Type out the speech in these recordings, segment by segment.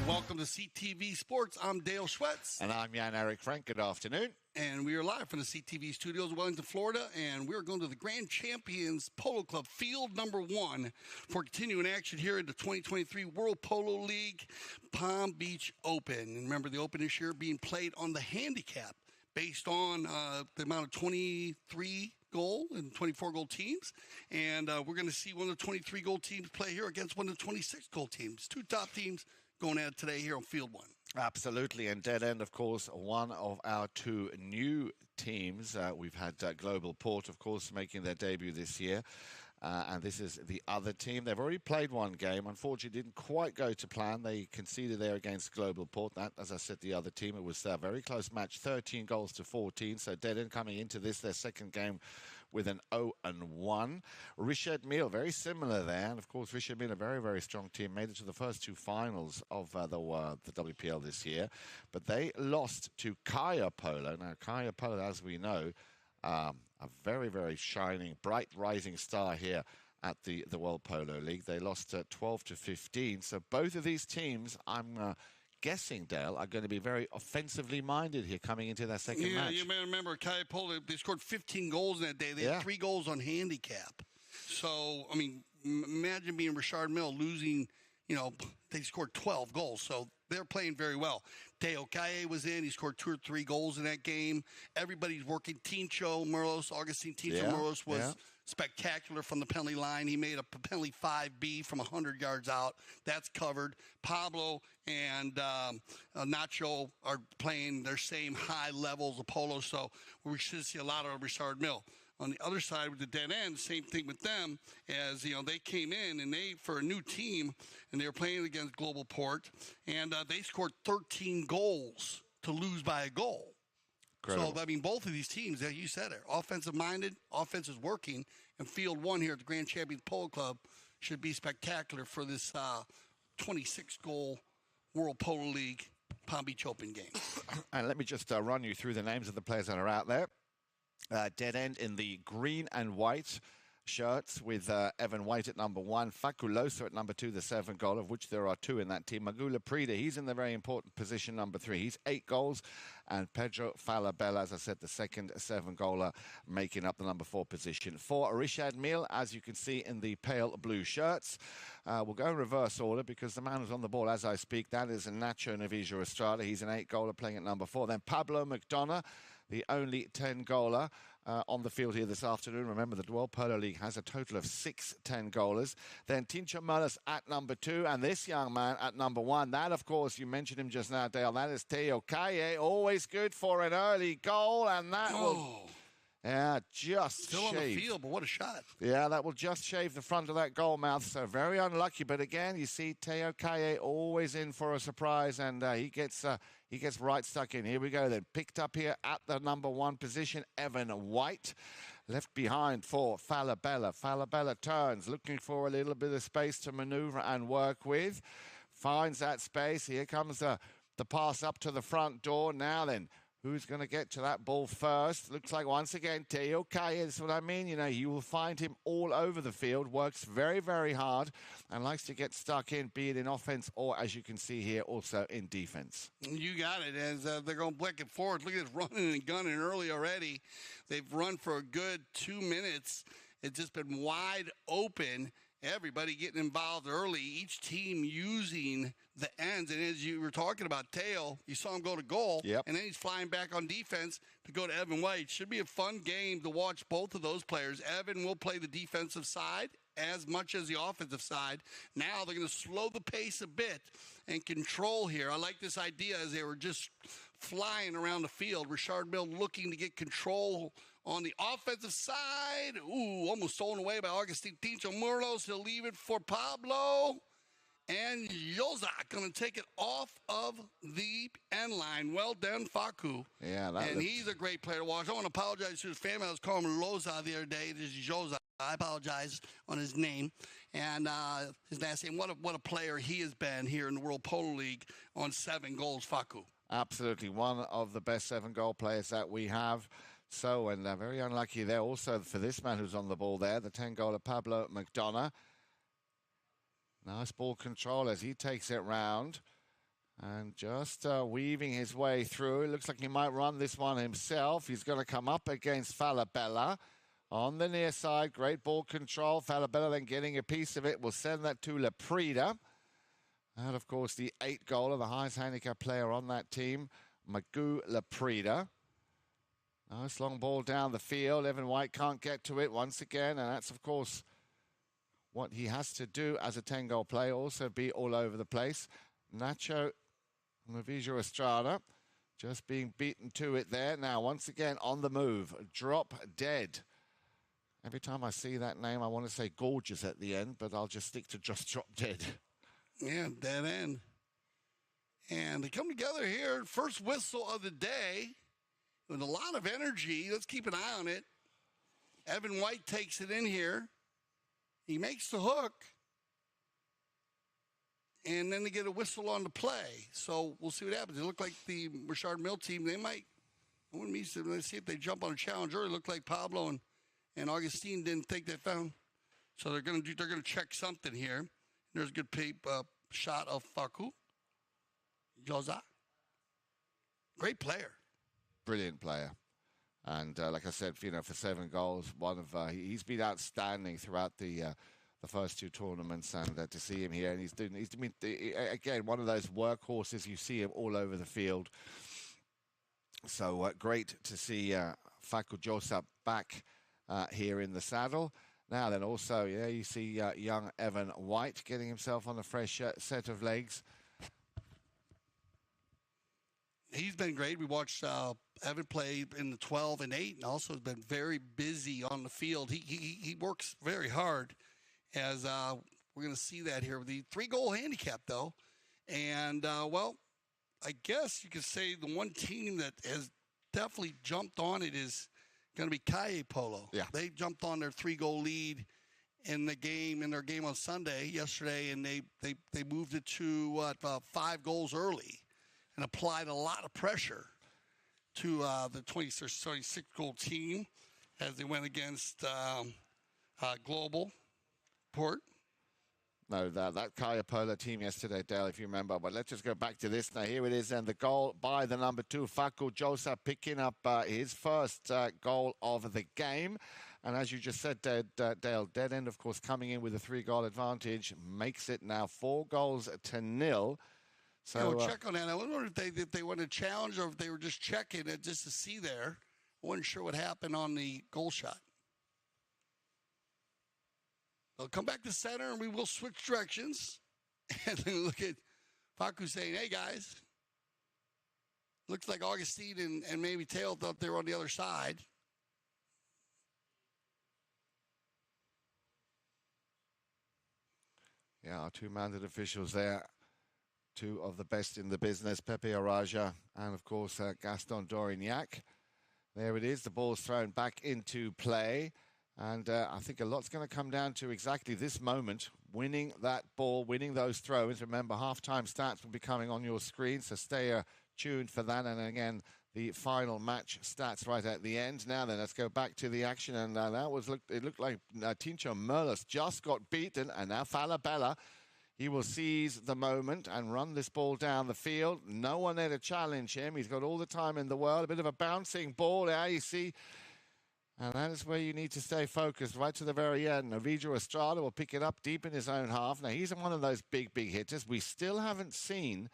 welcome to CTV Sports. I'm Dale Schwetz. And I'm Jan-Eric Frank. Good afternoon. And we are live from the CTV studios in Wellington, Florida. And we're going to the Grand Champions Polo Club, field number 1, for continuing action here in the 2023 World Polo League Palm Beach Open. And remember, the Open this year being played on the handicap based on the amount of 23 goal and 24 goal teams. And we're going to see one of the 23 goal teams play here against one of the 26 goal teams. Two top teams going at it today here on Field 1. Absolutely. And Dead End, of course, one of our 2 new teams. We've had Global Port, of course, making their debut this year. And this is the other team. They've already played one game. Unfortunately, didn't quite go to plan. They conceded there against Global Port. That, as I said, the other team. It was a very close match, 13 goals to 14. So Dead End coming into this, their second game, with an 0-1. Mille, very similar there. And, of course, Mille, a very, very strong team, made it to the first 2 finals of the WPL this year. But they lost to Kaya Polo. Now, Kaya Polo, as we know, a very, very shining, bright rising star here at the World Polo League. They lost 12-15. So both of these teams, I'm guessing, Dale, are going to be very offensively minded here coming into their second match. Yeah, you may remember Kaya Polo, they scored 15 goals in that day. They had 3 goals on handicap. So, I mean, imagine being Mille losing, they scored 12 goals. So they're playing very well. Teo Kaye was in. He scored 2 or 3 goals in that game. Everybody's working. Augustine Tincho Morelos was spectacular from the penalty line. He made a penalty 5B from 100 yards out. That's covered. Pablo and Nacho are playing their same high levels of polo, so we should see a lot of Mille. On the other side with the Dead End, same thing with them, as they came in and they, for a new team, and they were playing against Global Port, and they scored 13 goals to lose by a goal. Incredible. So, I mean, both of these teams, as you said, are offensive-minded, offense is working, and Field 1 here at the Grand Champions Polo Club should be spectacular for this 26-goal World Polo League Palm Beach Open game. And let me just run you through the names of the players that are out there. Dead End in the green and white shirts with Evan White at number 1, Faculoso at number 2, the 7 goal, of which there are 2 in that team. Magula Prida, he's in the very important position, number 3. He's 8 goals. And Pedro Falabella, as I said, the second 7-goaler, making up the number 4 position. For Mille, as you can see in the pale blue shirts, we'll go in reverse order because the man who's on the ball as I speak, that is Nacho Navijo Estrada. He's an 8-goaler playing at number 4. Then Pablo McDonough, the only 10-goaler on the field here this afternoon. Remember, the World Polo League has a total of 6 10-goalers. Then Tincho Morelos at number 2, and this young man at number 1. That, of course, you mentioned him just now, Dale. That is Teo Kaye, always good for an early goal, and that will... Yeah, just still on the field, but what a shot. Yeah, that will just shave the front of that goal mouth, so very unlucky. But again, you see Teo Kaye always in for a surprise, and he gets right stuck in. Here we go then. Picked up here at the number 1 position, Evan White. Left behind for Falabella. Falabella turns, looking for a little bit of space to maneuver and work with. Finds that space. Here comes the pass up to the front door. Now then, who's going to get to that ball first? Looks like, once again, Teo Kaye. That's what I mean. You will find him all over the field. Works very, very hard and likes to get stuck in, be it in offense or, as you can see here, also in defense. You got it. As they're going back and forth. Look at this running and gunning early already. They've run for a good 2 minutes. It's just been wide open. Everybody getting involved early, each team using the ends. And as you were talking about Teo, you saw him go to goal, and then he's flying back on defense to go to Evan White. Should be a fun game to watch both of those players. Evan will play the defensive side as much as the offensive side. Now they're going to slow the pace a bit and control here. I like this idea as they were just flying around the field. Mille looking to get control on the offensive side. Ooh, almost stolen away by Augustine Tincho Morelos. He'll leave it for Pablo. And Jozak going to take it off of the end line. Well done, Facu. Yeah, and he's a great player to watch. I want to apologize to his family. I was calling him Loza the other day. It is Jozak. I apologize on his name. And his last name, what a player he has been here in the World Polo League on 7 goals, Facu. Absolutely. One of the best 7-goal players that we have. So, and very unlucky there also for this man who's on the ball there, the 10-goaler Pablo McDonough. Nice ball control as he takes it round. And just weaving his way through. It looks like he might run this one himself. He's going to come up against Falabella on the near side. Great ball control. Falabella then getting a piece of it. Will send that to Laprida. And, of course, the 8-goaler, the highest handicap player on that team, Magoo Laprida. Nice long ball down the field. Evan White can't get to it once again. And that's, of course, what he has to do as a 10-goal player. Also be all over the place. Nacho Navijo Estrada just being beaten to it there. Now, once again, on the move. Drop Dead. Every time I see that name, I want to say gorgeous at the end, but I'll just stick to just Drop Dead. Yeah, dead end. And they come together here. First whistle of the day with a lot of energy. Let's keep an eye on it. Evan White takes it in here. He makes the hook. And then they get a whistle on the play. So we'll see what happens. It looked like the Richard Mille team, they might, I wouldn't be, let's see if they jump on a challenge early. It looked like Pablo and Augustine didn't think they found. So they're going to check something here. There's a good shot of Facu Josa. Great player. Brilliant player. And like I said, for 7 goals, he's been outstanding throughout the first 2 tournaments, and to see him here, and he's again one of those workhorses. You see him all over the field. So great to see Facu Josa back here in the saddle. Now then, also, you see young Evan White getting himself on a fresh set of legs. He's been great. We watched Evan play in the 12 and 8, and also has been very busy on the field. He works very hard, as we're going to see that here with the 3-goal handicap, though. And, well, I guess you could say the one team that has definitely jumped on it is going to be Calle Polo. Yeah. They jumped on their 3-goal lead in their game on Sunday yesterday, and they moved it to 5 goals early and applied a lot of pressure to the 26-goal team as they went against Global Port. No, that Calle Polo team yesterday, Dale, if you remember. But let's just go back to this now. Here it is, and the goal by the number 2, Facu Josa, picking up his first goal of the game. And as you just said, Dale, Dead End, of course, coming in with a 3-goal advantage, makes it now 4-0. So we'll check on that. I wonder if they want to challenge or if they were just checking it just to see there. I wasn't sure what happened on the goal shot. They'll come back to center, and we will switch directions. And then look at Facu saying, hey, guys. Looks like Augustine and maybe Tail thought they were on the other side. Yeah, our 2 mounted officials there. 2 of the best in the business, Pepe Araja and, of course, Gaston Dorignac. There it is. The ball's thrown back into play. And I think a lot's going to come down to exactly this moment, winning that ball, winning those throws. Remember, halftime stats will be coming on your screen, so stay tuned for that. And again, the final match stats right at the end. Now then, let's go back to the action. And it looked like Tincho Merlos just got beaten, and now Falabella, he will seize the moment and run this ball down the field. No one there to challenge him. He's got all the time in the world. A bit of a bouncing ball there, you see. And that is where you need to stay focused right to the very end. Navijo Estrada will pick it up deep in his own half. Now, he's one of those big hitters we still haven't seen,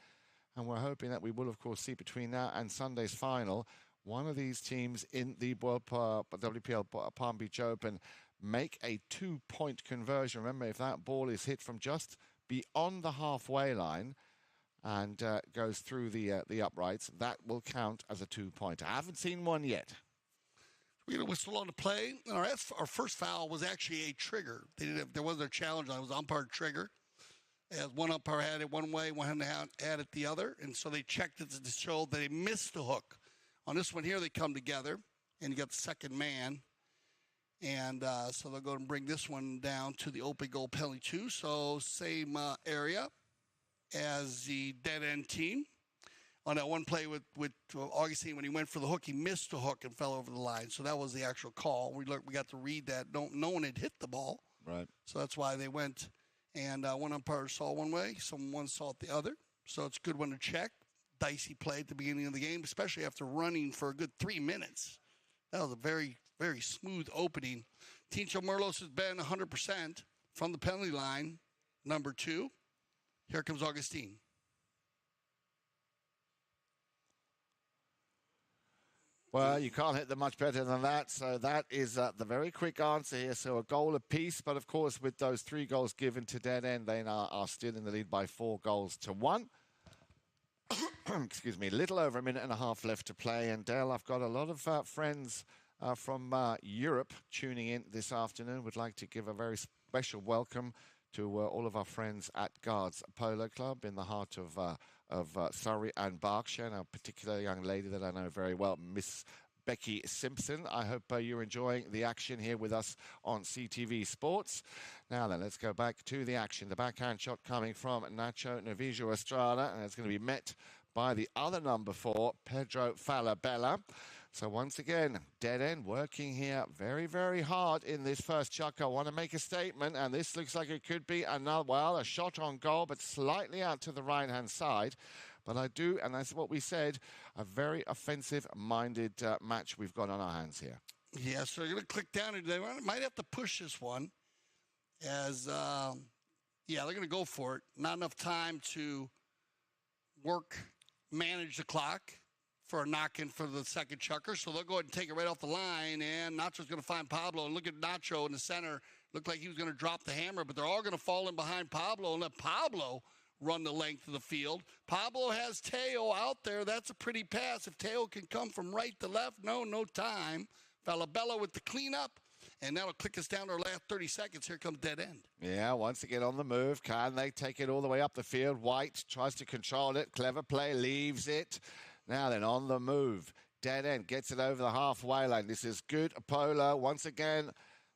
and we're hoping that we will, of course, see between now and Sunday's final, one of these teams in the WPL Palm Beach Open make a 2-point conversion. Remember, if that ball is hit from just beyond the halfway line and goes through the uprights, that will count as a 2-pointer. I haven't seen one yet. We get a whistle on the play. And our first foul was actually a trigger. There wasn't a challenge. It was umpire trigger. As one umpire had it one way, one had it the other. And so they checked it to show that they missed the hook. On this one here, they come together, and you got the second man. And so they'll go and bring this one down to the open goal penalty 2. So same area as the dead end team. On that one play with Augustine, when he went for the hook, he missed the hook and fell over the line. So that was the actual call. We got to read that. No one had hit the ball. Right. So that's why they went. And one umpire saw one way, someone saw it the other. So it's a good one to check. Dicey play at the beginning of the game, especially after running for a good 3 minutes. That was a very, very smooth opening. Tincho Merlos has been 100% from the penalty line. Number 2. Here comes Augustine. Well, you can't hit them much better than that. So that is the very quick answer here. So a goal apiece. But, of course, with those 3 goals given to Dead End, they are still in the lead by 4 goals to 1. Excuse me. A little over a minute and a half left to play. And, Dale, I've got a lot of friends from Europe tuning in this afternoon. Would like to give a very special welcome to all of our friends at Guards Polo Club in the heart of Surrey and Berkshire, and a particular young lady that I know very well, Miss Becky Simpson. I hope you're enjoying the action here with us on CTV Sports. Now then, let's go back to the action. The backhand shot coming from Nacho Navijo Estrada, and it's going to be met by the other number 4, Pedro Falabella. So once again, Dead End working here very, very hard in this first chuck. I want to make a statement, and this looks like it could be another, well, a shot on goal, but slightly out to the right-hand side. But I do, and that's what we said, a very offensive-minded match we've got on our hands here. Yeah, so you're going to click down, and they might have to push this one as, they're going to go for it. Not enough time to manage the clock for a knock-in for the second chucker. So they'll go ahead and take it right off the line, and Nacho's going to find Pablo. And look at Nacho in the center. Looked like he was going to drop the hammer, but they're all going to fall in behind Pablo and let Pablo run the length of the field. Pablo has Teo out there. That's a pretty pass. If Teo can come from right to left, no time. Falabella with the cleanup. And that'll click us down to our last 30 seconds. Here comes Dead End. Yeah, once again on the move. Can they take it all the way up the field? White tries to control it. Clever play, leaves it. Now then, on the move, Dead End gets it over the halfway line. This is good polo. Once again,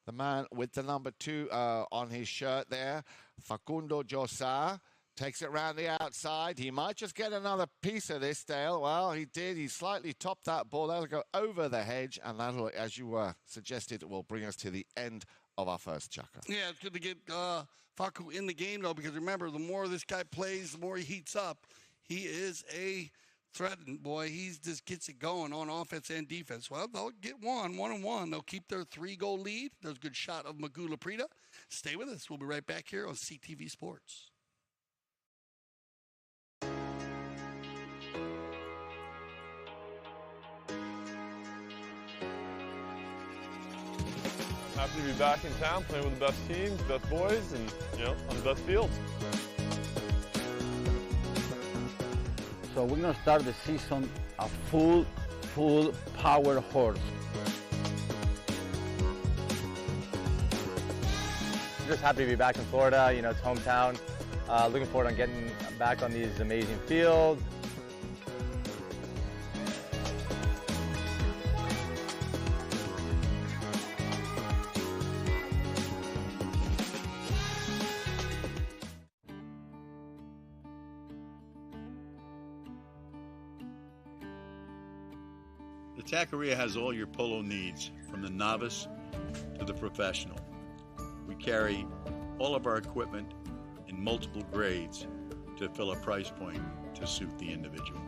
the man with the number 2 on his shirt there, Facundo Josa, takes it round the outside. He might just get another piece of this, Dale. Well, he did. He slightly topped that ball. That'll go over the hedge, and that'll, as you suggested, will bring us to the end of our first chucker. Yeah, it's good to get Facu in the game, though, because remember, the more this guy plays, the more he heats up. He is a threatened, boy. He just gets it going on offense and defense. Well, they'll get 1-1. They'll keep their 3-goal lead. There's a good shot of Magula Prida. Stay with us. We'll be right back here on CTV Sports. Happy to be back in town playing with the best teams, best boys, and, on the best fields. So we're going to start the season a full power horse. Just happy to be back in Florida. It's hometown. Looking forward to getting back on these amazing fields. The Taqueria has all your polo needs, from the novice to the professional. We carry all of our equipment in multiple grades to fill a price point to suit the individual.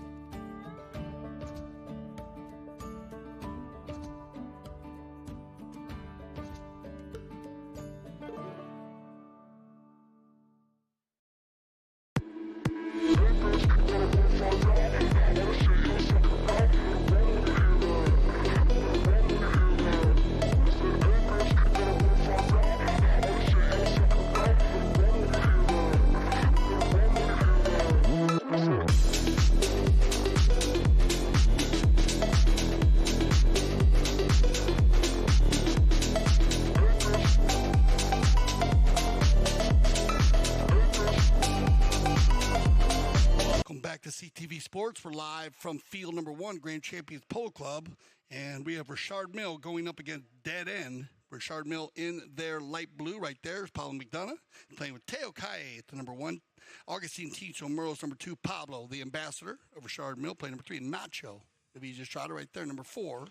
CTV Sports. We're live from field number 1, Grand Champions Polo Club, and we have Richard Mille going up against Dead End. Richard Mille in their light blue right there is Pablo McDonough, playing with Teo Kaye at the number 1. Augustine Tincho Merlos, number 2. Pablo, the ambassador of Richard Mille, playing number 3. Nacho, if he just shot it right there, number 4.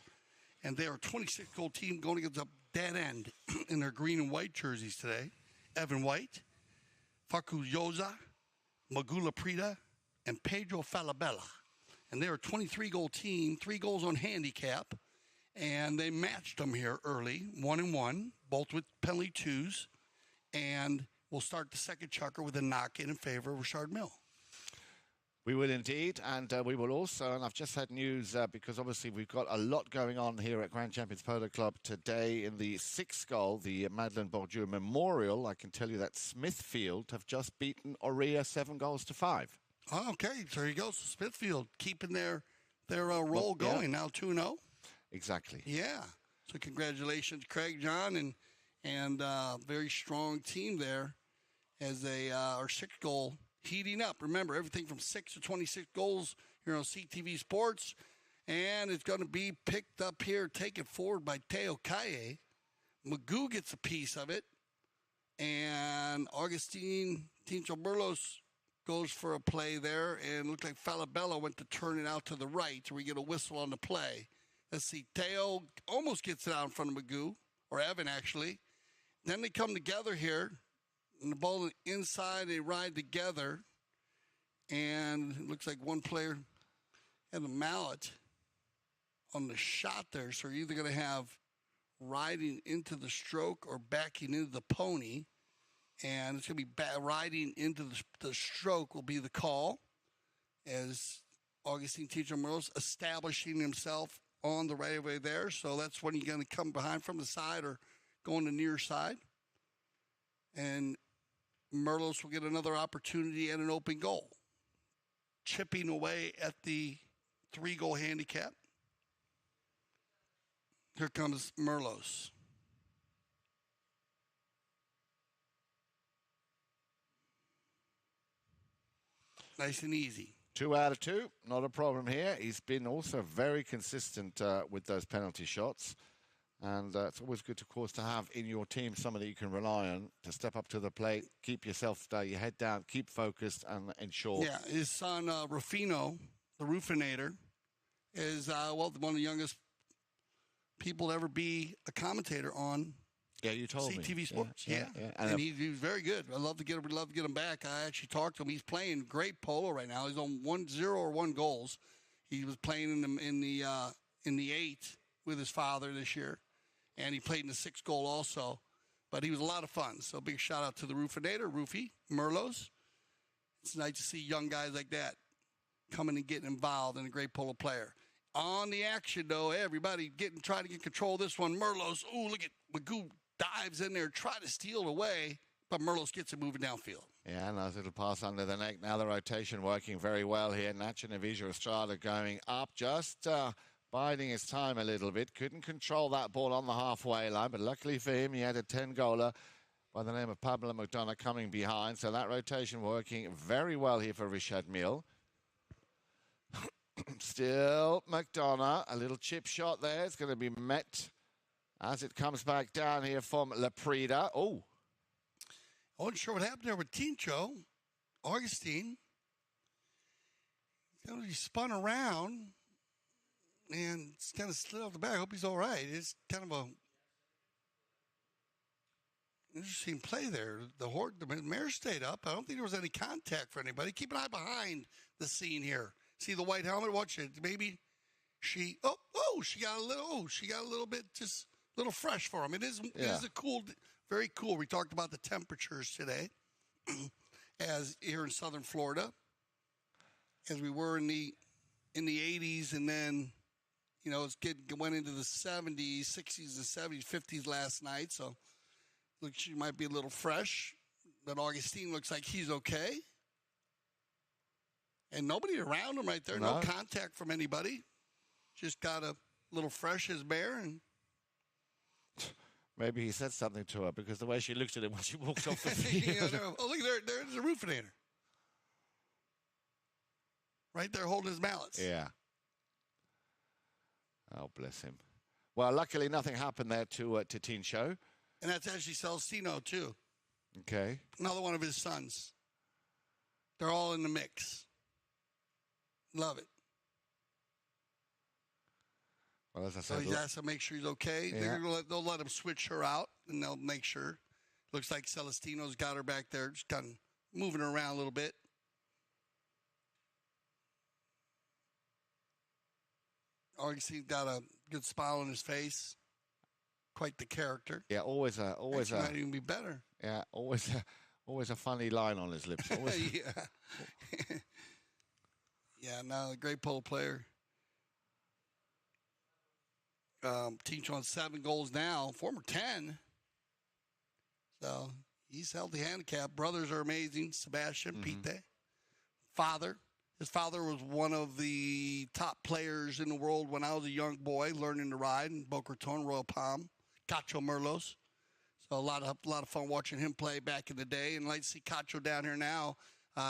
And they are a 26-goal team going against a Dead End in their green and white jerseys today. Evan White, Facu Yoza, Magula Prida, and Pedro Falabella. And they're a 23-goal team, 3 goals on handicap. And they matched them here early, 1-1, both with penalty twos. And we'll start the second chukker with a knock-in favor of Richard Mille. We will indeed, and we will also, and I've just had news because obviously we've got a lot going on here at Grand Champions Polo Club today in the 6th goal, the Madeleine Bourdieu Memorial. I can tell you that Smithfield have just beaten Oria 7-5. Oh, okay, so there you go. So Smithfield keeping their roll going, now 2-0. Exactly. Yeah. So congratulations, Craig, John, and very strong team there as they are 6th goal heating up. Remember, everything from 6 to 26 goals here on CTV Sports. And it's going to be picked up here, taken forward by Teo Kaye. Magoo gets a piece of it. And Augustine Tincho Burlos goes for a play there. And it looked like Falabella went to turn it out to the right. So we get a whistle on the play. Let's see. Teo almost gets it out in front of Magoo, or Evan, actually. Then they come together here. And the ball inside, they ride together. And it looks like one player had a mallet on the shot there. So you're either going to have riding into the stroke or backing into the pony. And it's going to be riding into the stroke will be the call as Augustine Teacher Merlos establishing himself on the right of way there. So that's when you're going to come behind from the side or go on the near side. And Merlos will get another opportunity at an open goal. Chipping away at the 3-goal handicap. Here comes Merlos. Nice and easy. 2 out of 2, not a problem here. He's been also very consistent with those penalty shots. And it's always good, of course, to have in your team somebody you can rely on to step up to the plate, keep yourself, your head down, keep focused, and ensure. Yeah, his son, Rufino, the Roofinator, is, one of the youngest people to ever be a commentator on you told me. CTV Sports. Yeah. And he was very good. I'd love to get him back. I actually talked to him. He's playing great polo right now. He's on 1-0 or 1 goals. He was playing in the 8 with his father this year. And he played in the 6th goal also. But he was a lot of fun. So big shout out to the Roofinator, Roofy, Merlos. It's nice to see young guys like that coming and getting involved in a great polo player. On the action, though, everybody trying to get control of this one. Merlos, look at Magoo dives in there, try to steal it away, but Merlos gets it moving downfield. Yeah, nice little pass under the neck. Now the rotation working very well here. Nacho Navijo Estrada going up, just biding his time a little bit. Couldn't control that ball on the halfway line, but luckily for him, he had a 10-goaler by the name of Pablo McDonough coming behind. So that rotation working very well here for Richard Mille. Still McDonough, a little chip shot there. It's going to be met as it comes back down here from Laprida. Oh. I wasn't sure what happened there with Tincho. Augustine. He spun around and it's kind of slid off the back. I hope he's all right. It's kind of a interesting play there. The mare stayed up. I don't think there was any contact for anybody. Keep an eye behind the scene here. See the white helmet? Watch it. Maybe she got a little bit just a little fresh for him. It is a cool, very cool. We talked about the temperatures today as here in southern Florida as we were in the 80s, and then went into the 70s, 60s and 70s, 50s last night. So looks she might be a little fresh. But Augustine looks like he's okay. And nobody around him right there. No contact from anybody. Just got a little fresh as bear. And maybe he said something to her because the way she looked at him when she walked off the field. Oh, look, there's a Roofinator. Right there holding his mallets. Yeah. Oh, bless him. Well, luckily nothing happened there to Tincho. And that's actually Celestino, too. Okay. Another one of his sons. They're all in the mix. Love it. Well, as I So said, he has to make sure he's okay. Yeah. They'll let him switch her out, and they'll make sure. Looks like Celestino's got her back there, just kind of moving her around a little bit. Obviously, got a good smile on his face. Quite the character. Yeah, always might even be better. Yeah, always a funny line on his lips. Always. Yeah. Yeah, no, a great polo player. Teach on 7 goals now, former 10. So he's healthy handicap. Brothers are amazing. Sebastian, Pete. Father. His father was one of the top players in the world when I was a young boy, learning to ride in Boca Raton, Royal Palm, Cacho Merlos. So a lot of fun watching him play back in the day. And like to see Cacho down here now.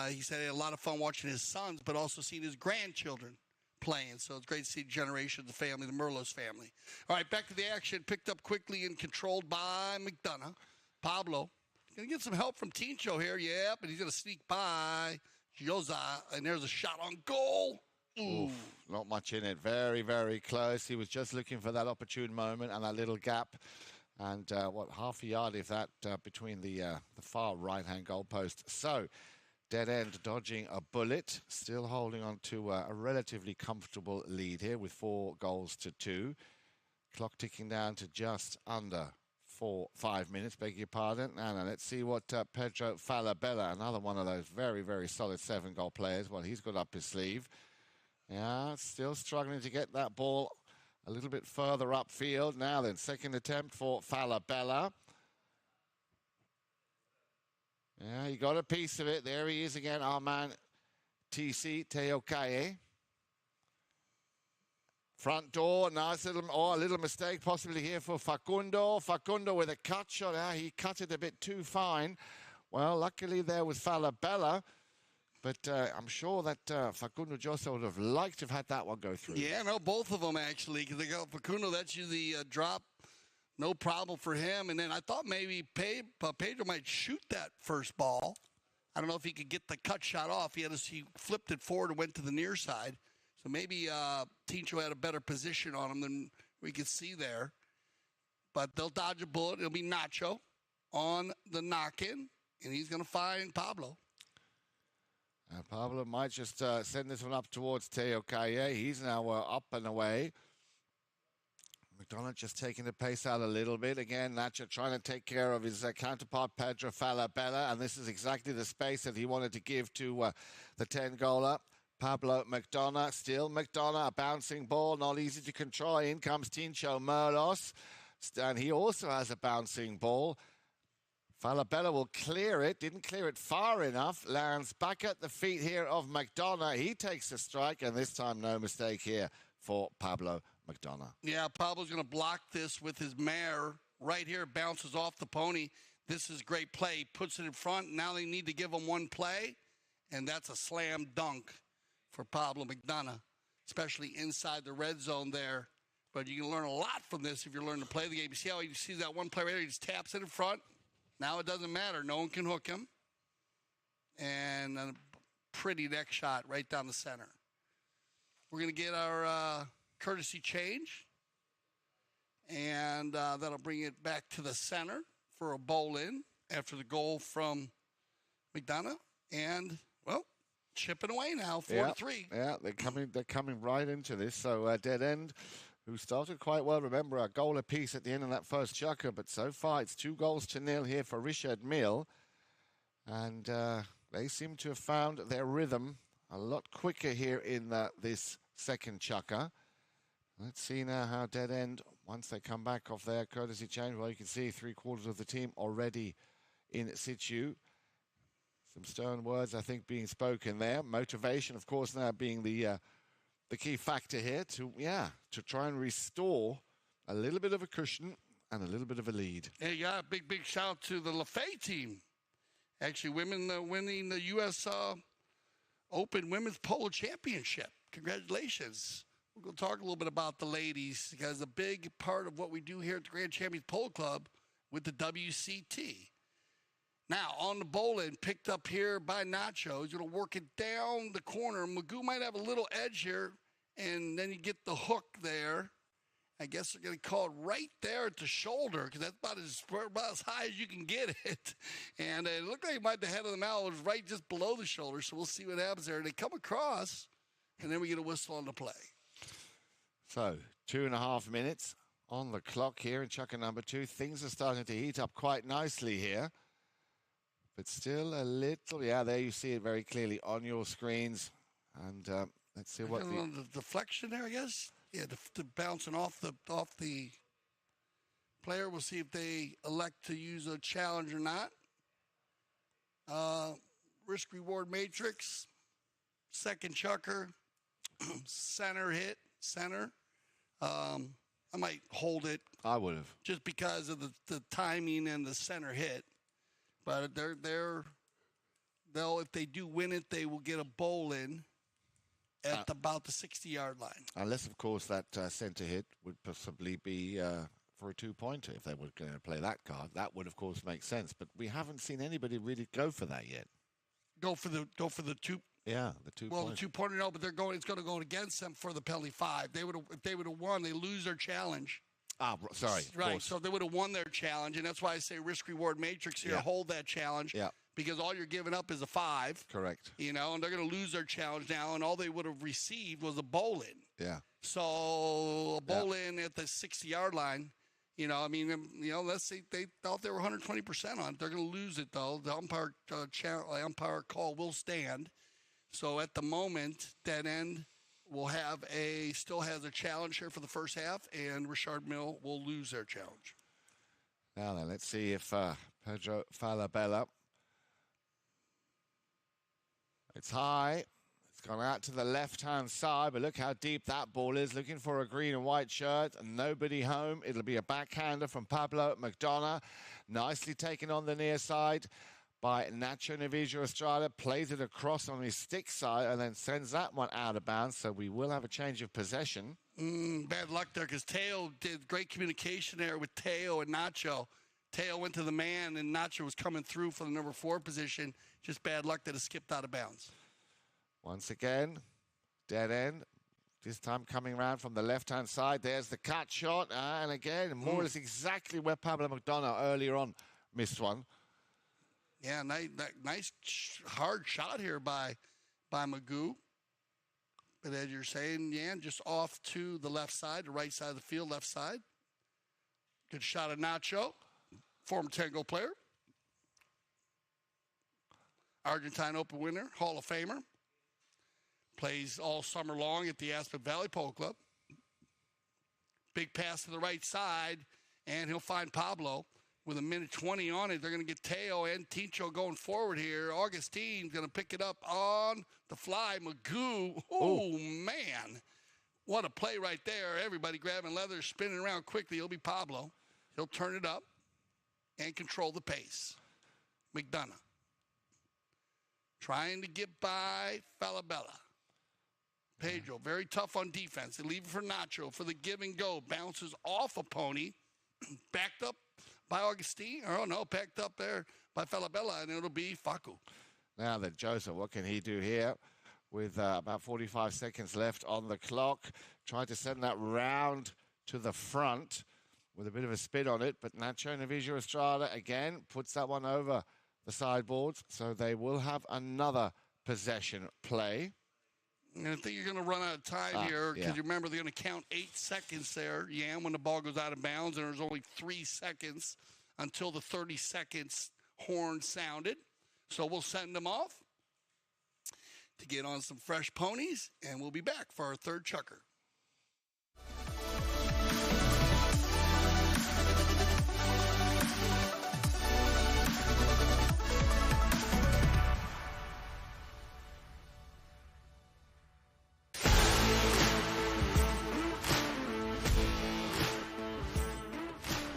He said he had a lot of fun watching his sons, but also seeing his grandchildren playing. So it's great to see the generation of the family, the Merlos family. All right, back to the action. Picked up quickly and controlled by McDonough. Pablo. Going to get some help from Tincho here. Yeah, but he's going to sneak by Gioza. And there's a shot on goal. Oof, not much in it. Very, very close. He was just looking for that opportune moment and that little gap. And half a yard, if that, between the far right-hand goalpost. So, dead end dodging a bullet. Still holding on to a relatively comfortable lead here with 4 goals to 2. Clock ticking down to just under 5 minutes, beg your pardon. And let's see what Pedro Falabella, another one of those very, very solid 7-goal players, well, he's got up his sleeve. Yeah, still struggling to get that ball a little bit further upfield. Now then, second attempt for Falabella. Yeah, he got a piece of it. There he is again, our man, TC Teokaye. Front door, nice little, a little mistake possibly here for Facundo. Facundo with a cut shot. He cut it a bit too fine. Well, luckily there was Falabella. But I'm sure that Facundo Josa would have liked to have had that one go through. Yeah, no, both of them actually. Because they got Facundo, that's usually a drop. No problem for him. And then I thought maybe Pedro might shoot that first ball. I don't know if he could get the cut shot off. He flipped it forward and went to the near side. So maybe Tincho had a better position on him than we could see there. But they'll dodge a bullet. It'll be Nacho on the knock-in, and he's going to find Pablo. Pablo might just send this one up towards Teokaye. He's now up and away. McDonough just taking the pace out a little bit. Again, Nacho trying to take care of his counterpart, Pedro Falabella. And this is exactly the space that he wanted to give to the 10-goaler. Pablo McDonough, still McDonough, a bouncing ball, not easy to control. In comes Tincho Merlos, and he also has a bouncing ball. Falabella will clear it, didn't clear it far enough, lands back at the feet here of McDonough. He takes a strike, and this time no mistake here for Pablo McDonough. Yeah, Pablo's going to block this with his mare. Right here, bounces off the pony. This is great play. He puts it in front. Now they need to give him one play, and that's a slam dunk for Pablo McDonough, especially inside the red zone there. But you can learn a lot from this if you're learning to play the game. You see how he sees that one play right there? He just taps it in front. Now it doesn't matter. No one can hook him. And a pretty neck shot right down the center. We're going to get our courtesy change. And that'll bring it back to the center for a bowl in after the goal from McDonough. And, well, chipping away now, 4-3. Yeah, they're coming right into this. So dead end, who started quite well. Remember, a goal apiece at the end of that first chukker, but so far it's 2-0 here for Richard Mille. And they seem to have found their rhythm a lot quicker here in this second chukker. Let's see now how dead end, once they come back off their courtesy change, well, you can see 3/4 of the team already in situ. Some stern words, I think, being spoken there. Motivation, of course, now being the key factor here to try and restore a little bit of a cushion and a little bit of a lead. Hey, yeah, big shout out to the Lafay team. Actually, women winning the U.S. Open Women's Polo Championship. Congratulations. We're going to talk a little bit about the ladies because a big part of what we do here at the Grand Champions Polo Club with the WCT. Now, on the bowling, picked up here by Nacho. He's going to work it down the corner. Magoo might have a little edge here, and then you get the hook there. I guess they're going to call it right there at the shoulder because that's about as high as you can get it. And it looked like the head of the mallet was right just below the shoulder, so we'll see what happens there. They come across, and then we get a whistle on the play. So 2.5 minutes on the clock here in chukker number 2. Things are starting to heat up quite nicely here. But still a little, yeah, there you see it very clearly on your screens. And let's see what the deflection there, I guess. Yeah, the bouncing off the player. We'll see if they elect to use a challenge or not. Risk reward matrix, second chukker, center hit, center. I might hold it. I would have. Just because of the timing and the center hit. But they'll if they do win it, they will get a bowl in at about the 60-yard line. Unless, of course, that center hit would possibly be for a 2-pointer if they were going to play that card. That would, of course, make sense. But we haven't seen anybody really go for that yet. Go for the two. Yeah, the 2-pointer. Well, the 2-pointer, no, but it's going to go against them for the penalty 5. If they would have won, they lose their challenge. Ah, sorry. Right, so they would have won their challenge, and that's why I say risk-reward matrix here, hold that challenge, because all you're giving up is a 5. Correct. You know, and they're going to lose their challenge now, and all they would have received was a bowl-in. Yeah. So a bowl-in at the 60-yard line, you know, I mean, you know, let's say they thought they were 120% on it. They're going to lose it, though. The umpire call will stand. So at the moment, that end will still has a challenge here for the first half, and Richard Mille will lose their challenge. Now then, let's see if Pedro Falabella. It's high. It's gone out to the left-hand side, but look how deep that ball is. Looking for a green and white shirt, and nobody home. It'll be a backhander from Pablo McDonough. Nicely taken on the near side by Nacho Navijo Estrada, plays it across on his stick side and then sends that one out of bounds. So we will have a change of possession. Bad luck there because Teo did great communication there with Teo and Nacho. Teo went to the man and Nacho was coming through for the number 4 position. Just bad luck that it skipped out of bounds. Once again, dead end. This time coming around from the left-hand side. There's the cut shot. And again, more or less exactly where Pablo McDonough earlier on missed one. Yeah, nice hard shot here by Magoo. But as you're saying, Jan, just off to the left side, the right side of the field, left side. Good shot of Nacho, former Tango player. Argentine Open winner, Hall of Famer. Plays all summer long at the Aspen Valley Polo Club. Big pass to the right side, and he'll find Pablo. With a minute 20 on it, they're going to get Teo and Tincho going forward here. Augustine's going to pick it up on the fly. Magoo, oh, man. What a play right there. Everybody grabbing leather, spinning around quickly. It'll be Pablo. He'll turn it up and control the pace. McDonough trying to get by Falabella. Pedro, very tough on defense. They leave it for Nacho for the give and go. Bounces off a pony. Backed up by Augustine, packed up there by Falabella, and it'll be Facu. Now then, Joseph, what can he do here with about 45 seconds left on the clock? Trying to send that round to the front with a bit of a spin on it, but Nacho Navijo Estrada again puts that one over the sideboards, so they will have another possession play. And I think you're going to run out of time here because you remember they're going to count 8 seconds there, when the ball goes out of bounds, and there's only 3 seconds until the 30 seconds horn sounded. So we'll send them off to get on some fresh ponies, and we'll be back for our third chukker.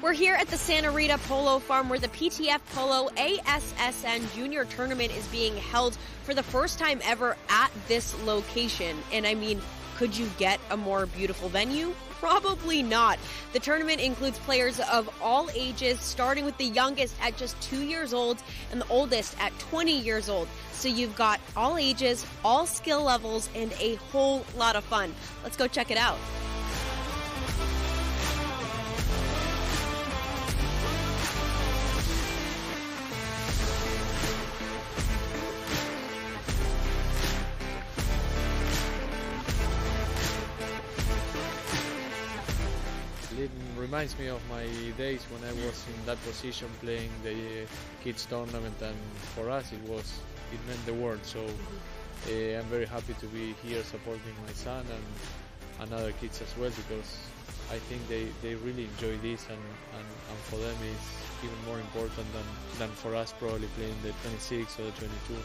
We're here at the Santa Rita Polo Farm where the PTF Polo ASSN Junior Tournament is being held for the first time ever at this location. And I mean, could you get a more beautiful venue? Probably not. The tournament includes players of all ages, starting with the youngest at just 2 years old and the oldest at 20 years old. So you've got all ages, all skill levels, and a whole lot of fun. Let's go check it out. reminds me of my days when I was in that position playing the kids tournament, and for us it meant the world. So I'm very happy to be here supporting my son and other kids as well, because I think they really enjoy this, and for them it's even more important than for us probably playing the 26 or the 22.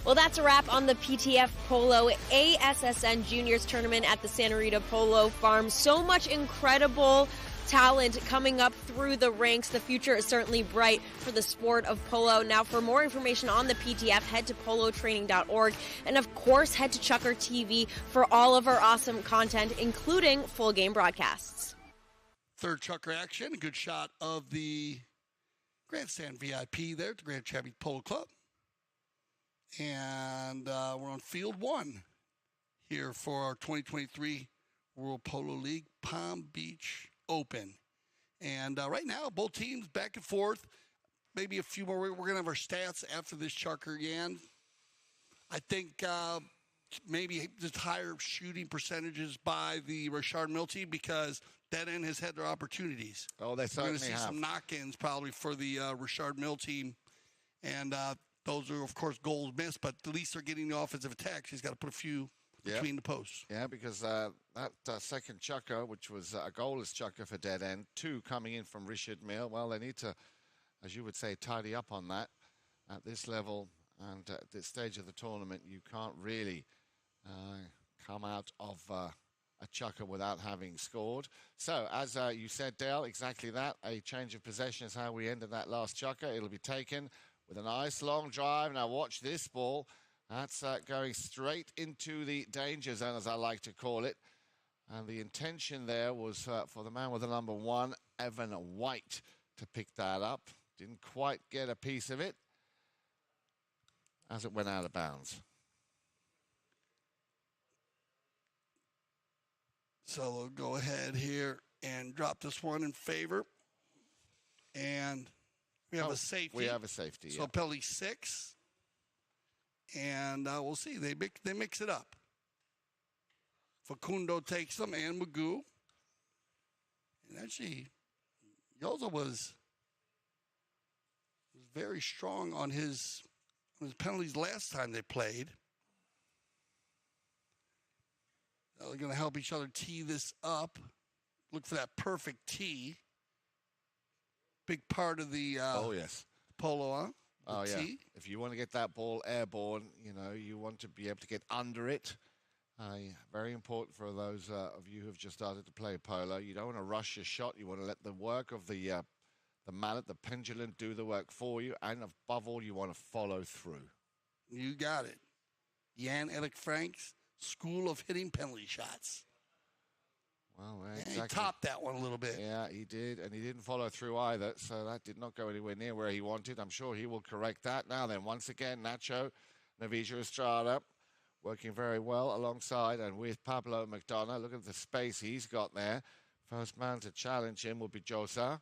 Well, that's a wrap on the PTF Polo ASSN Juniors Tournament at the Santa Rita Polo Farm. So much incredible talent coming up through the ranks. The future is certainly bright for the sport of polo. Now, for more information on the PTF, head to polotraining.org. And, of course, head to Chucker TV for all of our awesome content, including full game broadcasts. Third Chucker action. A good shot of the Grandstand VIP there at the Grand Champion Polo Club. And we're on field one here for our 2023 World Polo League Palm Beach Open. And right now, both teams back and forth. Maybe a few more. We're going to have our stats after this, Chucker. Yan, I think maybe just higher shooting percentages by the Richard Mille team, because that end has had their opportunities. Oh, they certainly have. We're going to see some knock-ins probably for the Richard Mille team. And those are, of course, goals missed, but at least they're getting the offensive attacks. He's got to put a few between the posts. Yeah, because that second chucker, which was a goalless chucker for dead end, 2 coming in from Richard Mille. Well, they need to, as you would say, tidy up on that at this level and at this stage of the tournament. You can't really come out of a chucker without having scored. So, as you said, Dale, exactly that. A change of possession is how we ended that last chucker. It'll be taken with a nice long drive. Now watch this ball. That's going straight into the danger zone, as I like to call it. And the intention there was for the man with the number 1, Evan White, to pick that up. Didn't quite get a piece of it as it went out of bounds. So we'll go ahead here and drop this one in favor. And we have a safety. We have a safety, So penalty 6. And we'll see. They mix it up. Facundo takes them, and Magoo. And actually, Yoza was very strong on his penalties last time they played. They're going to help each other tee this up. Look for that perfect tee. Big part of the polo, huh? Oh, yeah. Tee. If you want to get that ball airborne, you want to be able to get under it. Very important for those of you who have just started to play polo. You don't want to rush your shot. You want to let the work of the mallet, the pendulum, do the work for you. And above all, you want to follow through. You got it. Jan-Erik Frank's School of Hitting Penalty Shots. Well, exactly. He topped that one a little bit. Yeah, he did, and he didn't follow through either, so that did not go anywhere near where he wanted. I'm sure he will correct that. Now then, once again, Nacho Navijo Estrada working very well alongside and with Pablo McDonough. Look at the space he's got there. First man to challenge him will be Josa.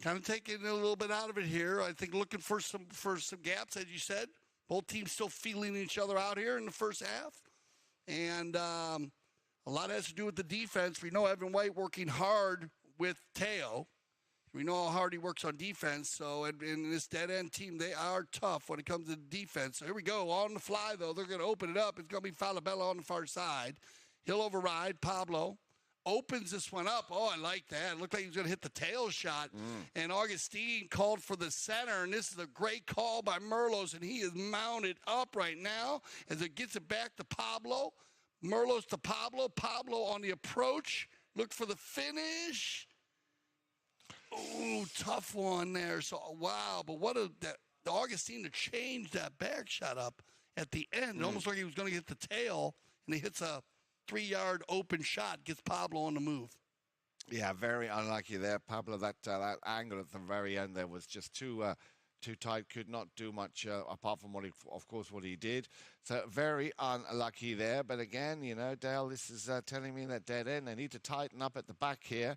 Kind of taking a little bit out of it here. I think looking for some gaps, as you said. Both teams still feeling each other out here in the first half. And a lot has to do with the defense. We know Evan White working hard with Teo. We know how hard he works on defense. So in this dead-end team, they are tough when it comes to defense. So here we go. On the fly, though. They're going to open it up. It's going to be Falabella on the far side. He'll override. Pablo opens this one up. Oh, I like that. It looked like he was going to hit the tail shot. And Augustine called for the center. And this is a great call by Merlos. And he is mounted up right now as it gets it back to Pablo. Merlos to Pablo. Pablo on the approach. Look for the finish. Oh, tough one there. So, wow. But the Augustine to change that back shot up at the end. It almost like he was going to get the tail. And he hits a 3-yard open shot, gets Pablo on the move. Yeah, very unlucky there, Pablo. That angle at the very end there was just too tight. Could not do much apart from what he did. So very unlucky there. But again, Dale, this is telling me that dead end. They need to tighten up at the back here.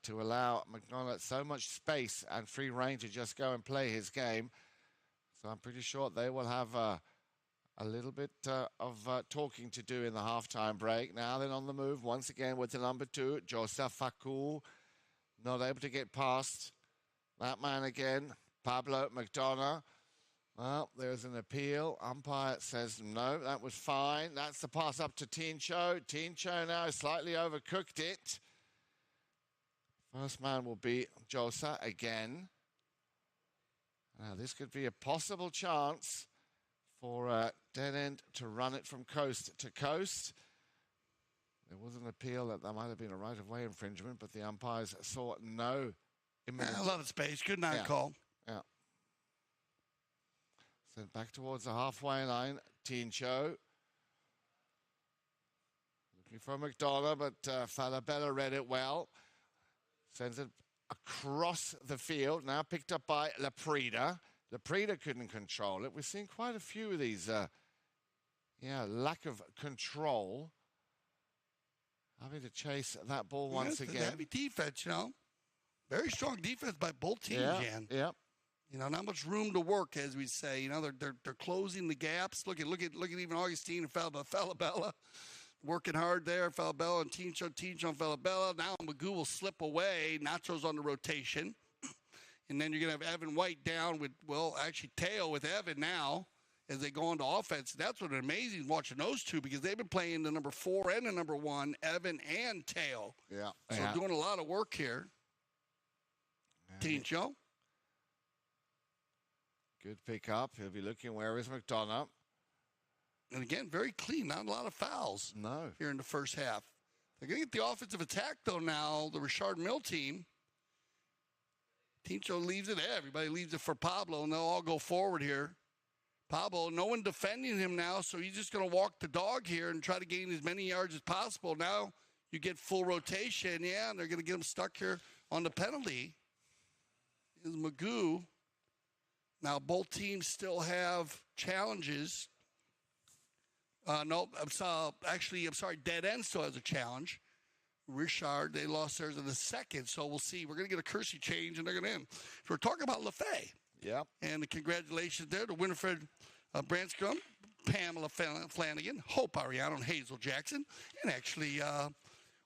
to allow McDonough so much space and free rein to just go and play his game. So I'm pretty sure they will have a little bit of talking to do in the halftime break. Now then on the move once again with the number 2, Joseph Facu. Not able to get past that man again, Pablo McDonough. Well, there's an appeal. Umpire says no, that was fine. That's the pass up to Tincho. Tincho now slightly overcooked it. First man will be Josa again. Now this could be a possible chance for Dead End to run it from coast to coast. There was an appeal that there might have been a right-of-way infringement, but the umpires saw no imminent... A lot of space. Good night call. Yeah. Sent back towards the halfway line. Tincho. Looking for McDonough, but Falabella read it well. Sends it across the field. Now picked up by Laprida. Laprida couldn't control it. We're seeing quite a few of these, lack of control. Having to chase that ball once again. Heavy defense, Very strong defense by both teams, Jan. Yeah. Not much room to work, as we say. They're closing the gaps. Look at even Augustine and Falabella working hard there. Falabella and Tincho and Falabella. Now Magoo will slip away. Nacho's on the rotation. And then you're going to have Evan White down with, Teo with Evan now as they go into offense. That's what amazing watching those two because they've been playing the number 4 and the number 1, Evan and Teo. Yeah. So doing a lot of work here. Tincho. Good pick up. He'll be looking, where is McDonough? And again, very clean. Not a lot of fouls. No. Here in the first half. They're going to get the offensive attack, though, now, the Richard Mille team. Tincho leaves it there. Everybody leaves it for Pablo, and they'll all go forward here. Pablo, no one defending him now, so he's just going to walk the dog here and try to gain as many yards as possible. Now you get full rotation, and they're going to get him stuck here on the penalty. Is Magoo. Now both teams still have challenges. I'm sorry, Dead End still has a challenge. Richard, they lost theirs in the second, so we'll see. We're going to get a Kersey change, and they're going to end. So we're talking about LaFay. Yeah. And the congratulations there to Winifred Branscombe, Pamela Flanagan, Hope Ariano, and Hazel Jackson. And actually,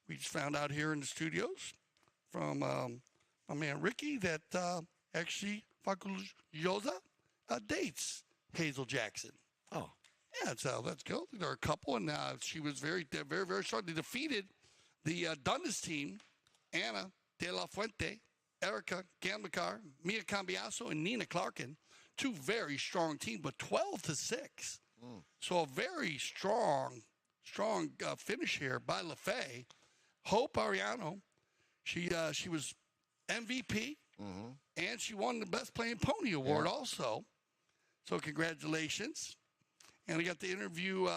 we just found out here in the studios from my man Ricky that actually Faculosa dates Hazel Jackson. Oh. Yeah, so that's good. They're a couple, and she was very, very strong. They defeated the Dundas team, Anna De La Fuente, Erica Gambacar, Mia Cambiaso, and Nina Clarkin. 2 very strong teams, but 12-6. So a very strong finish here by LaFay. Hope Ariano, she was MVP, and she won the Best Playing Pony Award also. So congratulations. And I got to interview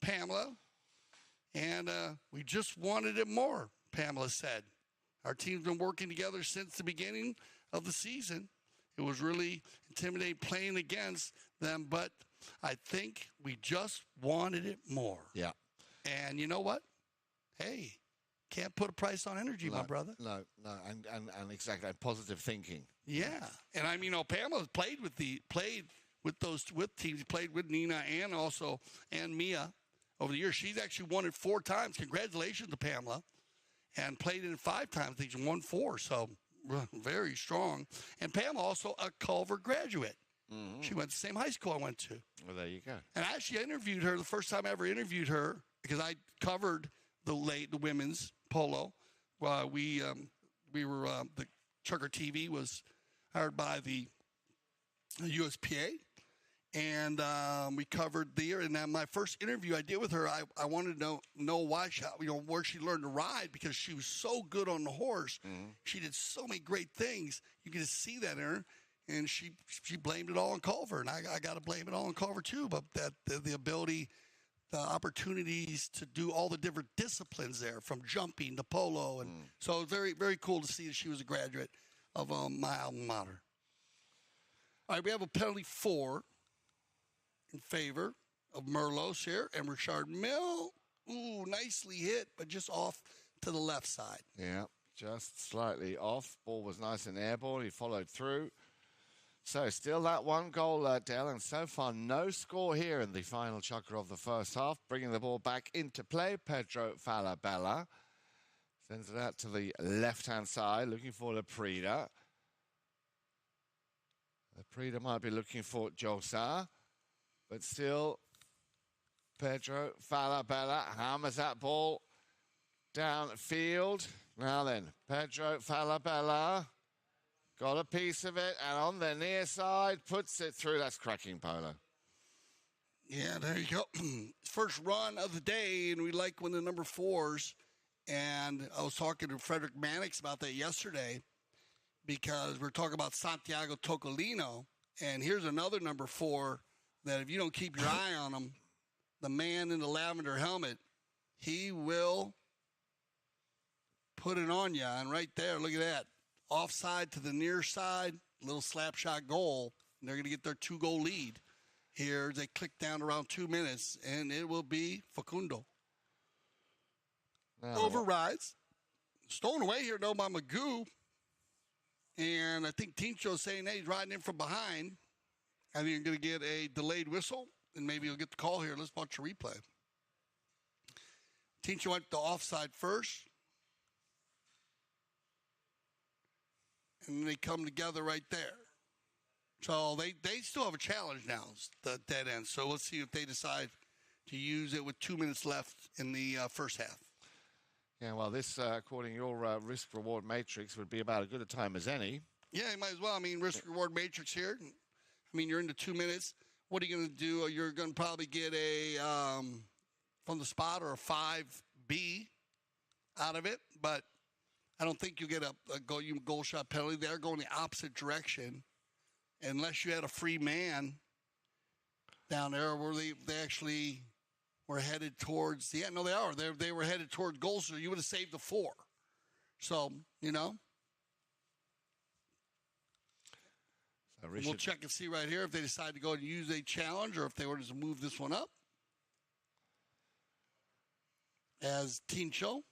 Pamela, and we just wanted it more, Pamela said. Our team's been working together since the beginning of the season. It was really intimidating playing against them, but I think we just wanted it more. Yeah. And you know what? Hey, can't put a price on energy, my brother. No, and exactly, positive thinking. Yeah, and I mean, Pamela played with teams, played with Nina and Mia over the years. She's actually won it 4 times. Congratulations to Pamela. And played it 5 times. I think she won 4, so very strong. And Pam also a Culver graduate. She went to the same high school I went to. Well, there you go. And I actually interviewed her the first time I ever interviewed her because I covered the women's polo. We were the Trucker TV was hired by the USPA. And we covered there. And then my first interview I did with her, I wanted to know why where she learned to ride because she was so good on the horse. She did so many great things. You can just see that in her. And she blamed it all on Culver. And I got to blame it all on Culver too. But the ability, the opportunities to do all the different disciplines there, from jumping to polo. And so it was very, very cool to see that she was a graduate of my alma mater. All right, we have a penalty 4. In favor of Merlos here, and Richard Mille. Ooh, nicely hit, but just off to the left side. Yeah, just slightly off. Ball was nice and airborne. He followed through. So still that 1 goal, Dell, and so far no score here in the final chukker of the first half. Bringing the ball back into play, Pedro Falabella sends it out to the left-hand side, looking for Laprida. Laprida might be looking for Josa, but still Pedro Falabella hammers that ball downfield. Now then, Pedro Falabella got a piece of it, and on the near side, puts it through. That's cracking, Polo. Yeah, there you go. First run of the day, and we like when the number 4s. And I was talking to Frederick Mannix about that yesterday because we're talking about Santiago Tocolino. And here's another number 4 that if you don't keep your eye on him, the man in the lavender helmet, he will put it on you. And right there, look at that. Offside to the near side, little slap shot goal. And they're going to get their 2-goal lead here. They click down around 2 minutes, and it will be Facundo. Overrides. Stolen away here, though, by Magoo. And I think Tincho's saying, hey, he's riding in from behind. I think you're going to get a delayed whistle, and maybe you'll get the call here. Let's watch the replay. Tincho went to offside first. And they come together right there. So they still have a challenge now, the dead end. So let's see if they decide to use it with 2 minutes left in the first half. Yeah, well, this, according to your risk-reward matrix, would be about as good a time as any. Yeah, you might as well. I mean, risk-reward matrix here. I mean, you're into 2 minutes. What are you going to do? You're going to probably get a, from the spot, or a 5B out of it. But I don't think you get a goal shot penalty. They're going the opposite direction, unless you had a free man down there where they actually were headed towards the end. No, they are. They were headed towards goal, so you would have saved the 4. So, you know. So we'll check and see right here if they decide to go and use a challenge or if they were to move this one up. As Tincho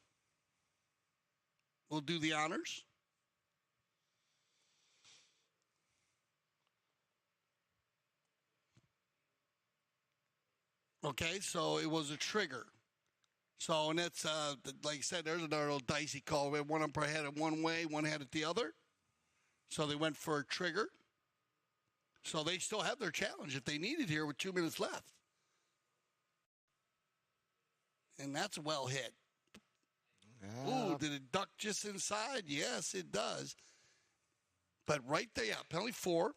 will do the honors. Okay, so it was a trigger. So, and that's, like I said, there's another little dicey call. One umpire had it one way, one had it the other. So they went for a trigger. So they still have their challenge if they need it here with 2 minutes left. And that's well hit. Ooh, did it duck just inside? Yes, it does. But right there, yeah, penalty 4.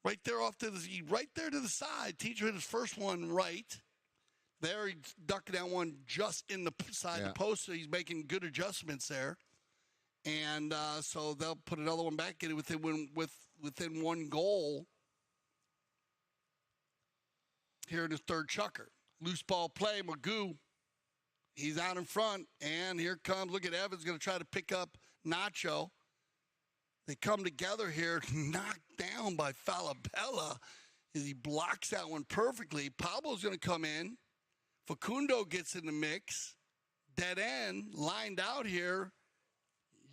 Right there off to the, right there to the side. Teacher hit his first one right. There, he's ducking that one just in the side of the post, so he's making good adjustments there. And so they'll put another one back, get it within 1 goal here in the third chukker. Loose ball play, Magoo. He's out in front, and here comes, look at Evans going to try to pick up Nacho. They come together here, knocked down by Falabella as he blocks that one perfectly. Pablo's going to come in. Facundo gets in the mix. Dead end, lined out here.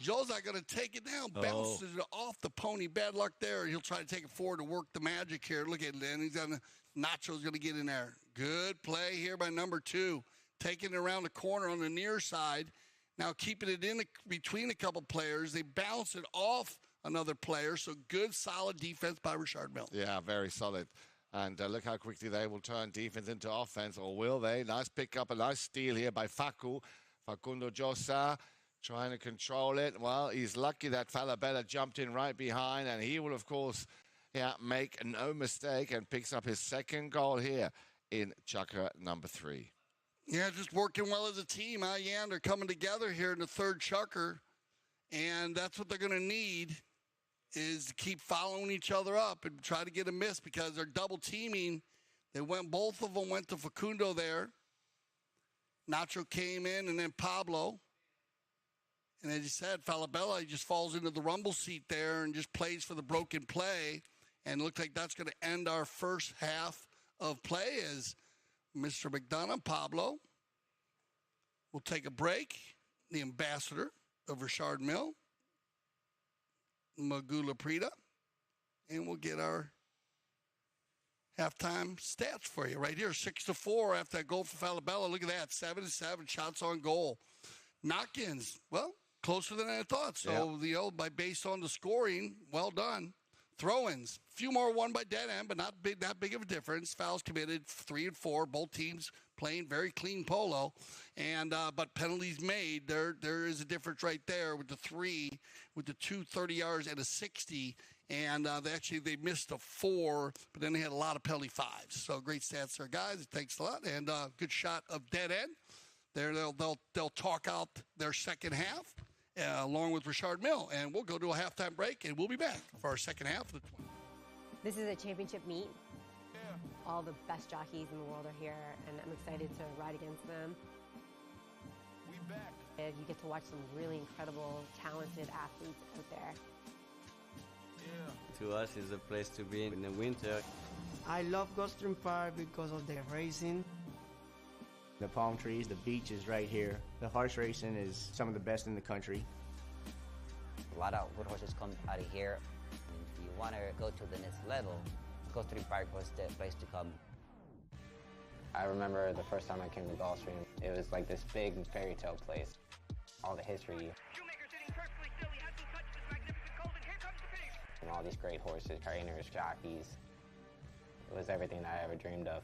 Josa going to take it down, bounces it off the pony. Bad luck there. He'll try to take it forward to work the magic here. Look at it, and he's on Nacho's going to get in there. Good play here by number 2. Taking it around the corner on the near side. Now keeping it in between a couple players. They bounce it off another player. So good, solid defense by Richard Mille. Yeah, very solid. And look how quickly they will turn defense into offense, or will they? Nice pickup, a nice steal here by Facundo Josa, trying to control it. Well, he's lucky that Falabella jumped in right behind, and he will, of course, make no mistake and picks up his second goal here in chukker number 3. Yeah, just working well as a team. Yeah, they're coming together here in the third chukker, and that's what they're going to need is to keep following each other up and try to get a miss because they're double teaming. Both of them went to Facundo there. Nacho came in, and then Pablo. And as you said, Falabella, he just falls into the rumble seat there and just plays for the broken play. And it looks like that's going to end our first half of play as Mr. McDonough, Pablo, will take a break. The ambassador of Richard Mille, Magula Prida, and we'll get our halftime stats for you right here. 6-4 after that goal for Falabella. Look at that, 7-7 shots on goal. Knock-ins, well, closer than I thought. So, based on the scoring, well done. Throw-ins, few more won by dead end, but not big of a difference. Fouls committed, 3 and 4. Both teams playing very clean polo, and but penalties made. There is a difference right there with the 3, with the 2 30 yards and a 60, and they missed a 4, but then they had a lot of penalty 5s. So great stats there, guys. Thanks a lot, and good shot of dead end. There they'll talk out their second half. Along with Richard Mille, and we'll go to a halftime break, and we'll be back for our second half of the 20. This is a championship meet. All the best jockeys in the world are here, and I'm excited to ride against them. We back. And you get to watch some really incredible, talented athletes out there. To us, it's a place to be in the winter. I love Gulfstream Park because of the racing. The palm trees, the beaches right here. The horse racing is some of the best in the country. A lot of good horses come out of here. If you want to go to the next level, Gulfstream Park was the place to come. I remember the first time I came to Gulfstream, it was like this big fairy tale place. All the history. And all these great horses, trainers, jockeys. It was everything that I ever dreamed of.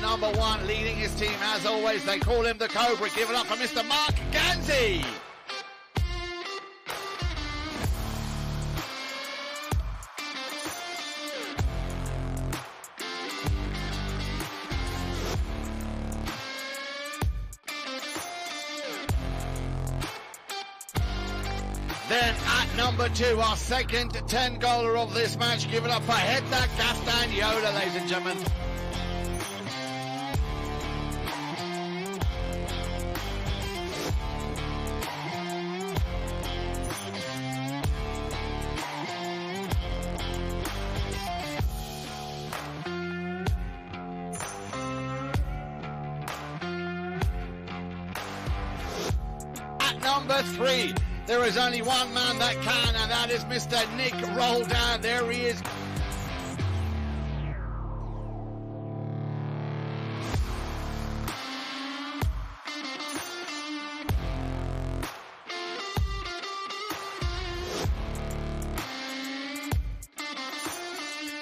Number 1 leading his team as always. They call him the Cobra. Give it up for Mr. Mark Ganzi. Then at number 2, our second 10-goaler of this match. Give it up for Hedda Castagnola, ladies and gentlemen. Number 3, there is only one man that can, and that is Mr. Nick Roldan. There he is.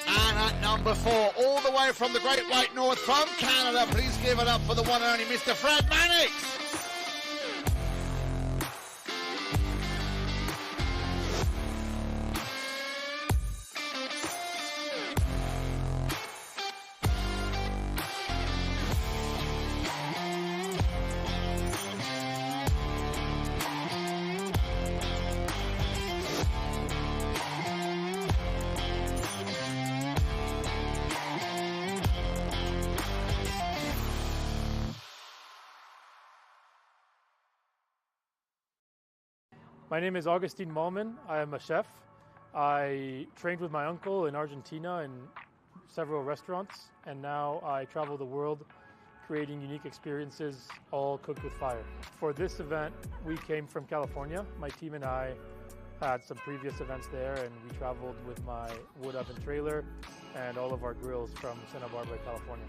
And at number 4, all the way from the Great White North from Canada, please give it up for the one and only Mr. Fred Mannix. My name is Augustine Malman. I am a chef. I trained with my uncle in Argentina in several restaurants, and now I travel the world creating unique experiences, all cooked with fire. For this event, we came from California. My team and I had some previous events there, and we traveled with my wood oven trailer and all of our grills from Santa Barbara, California.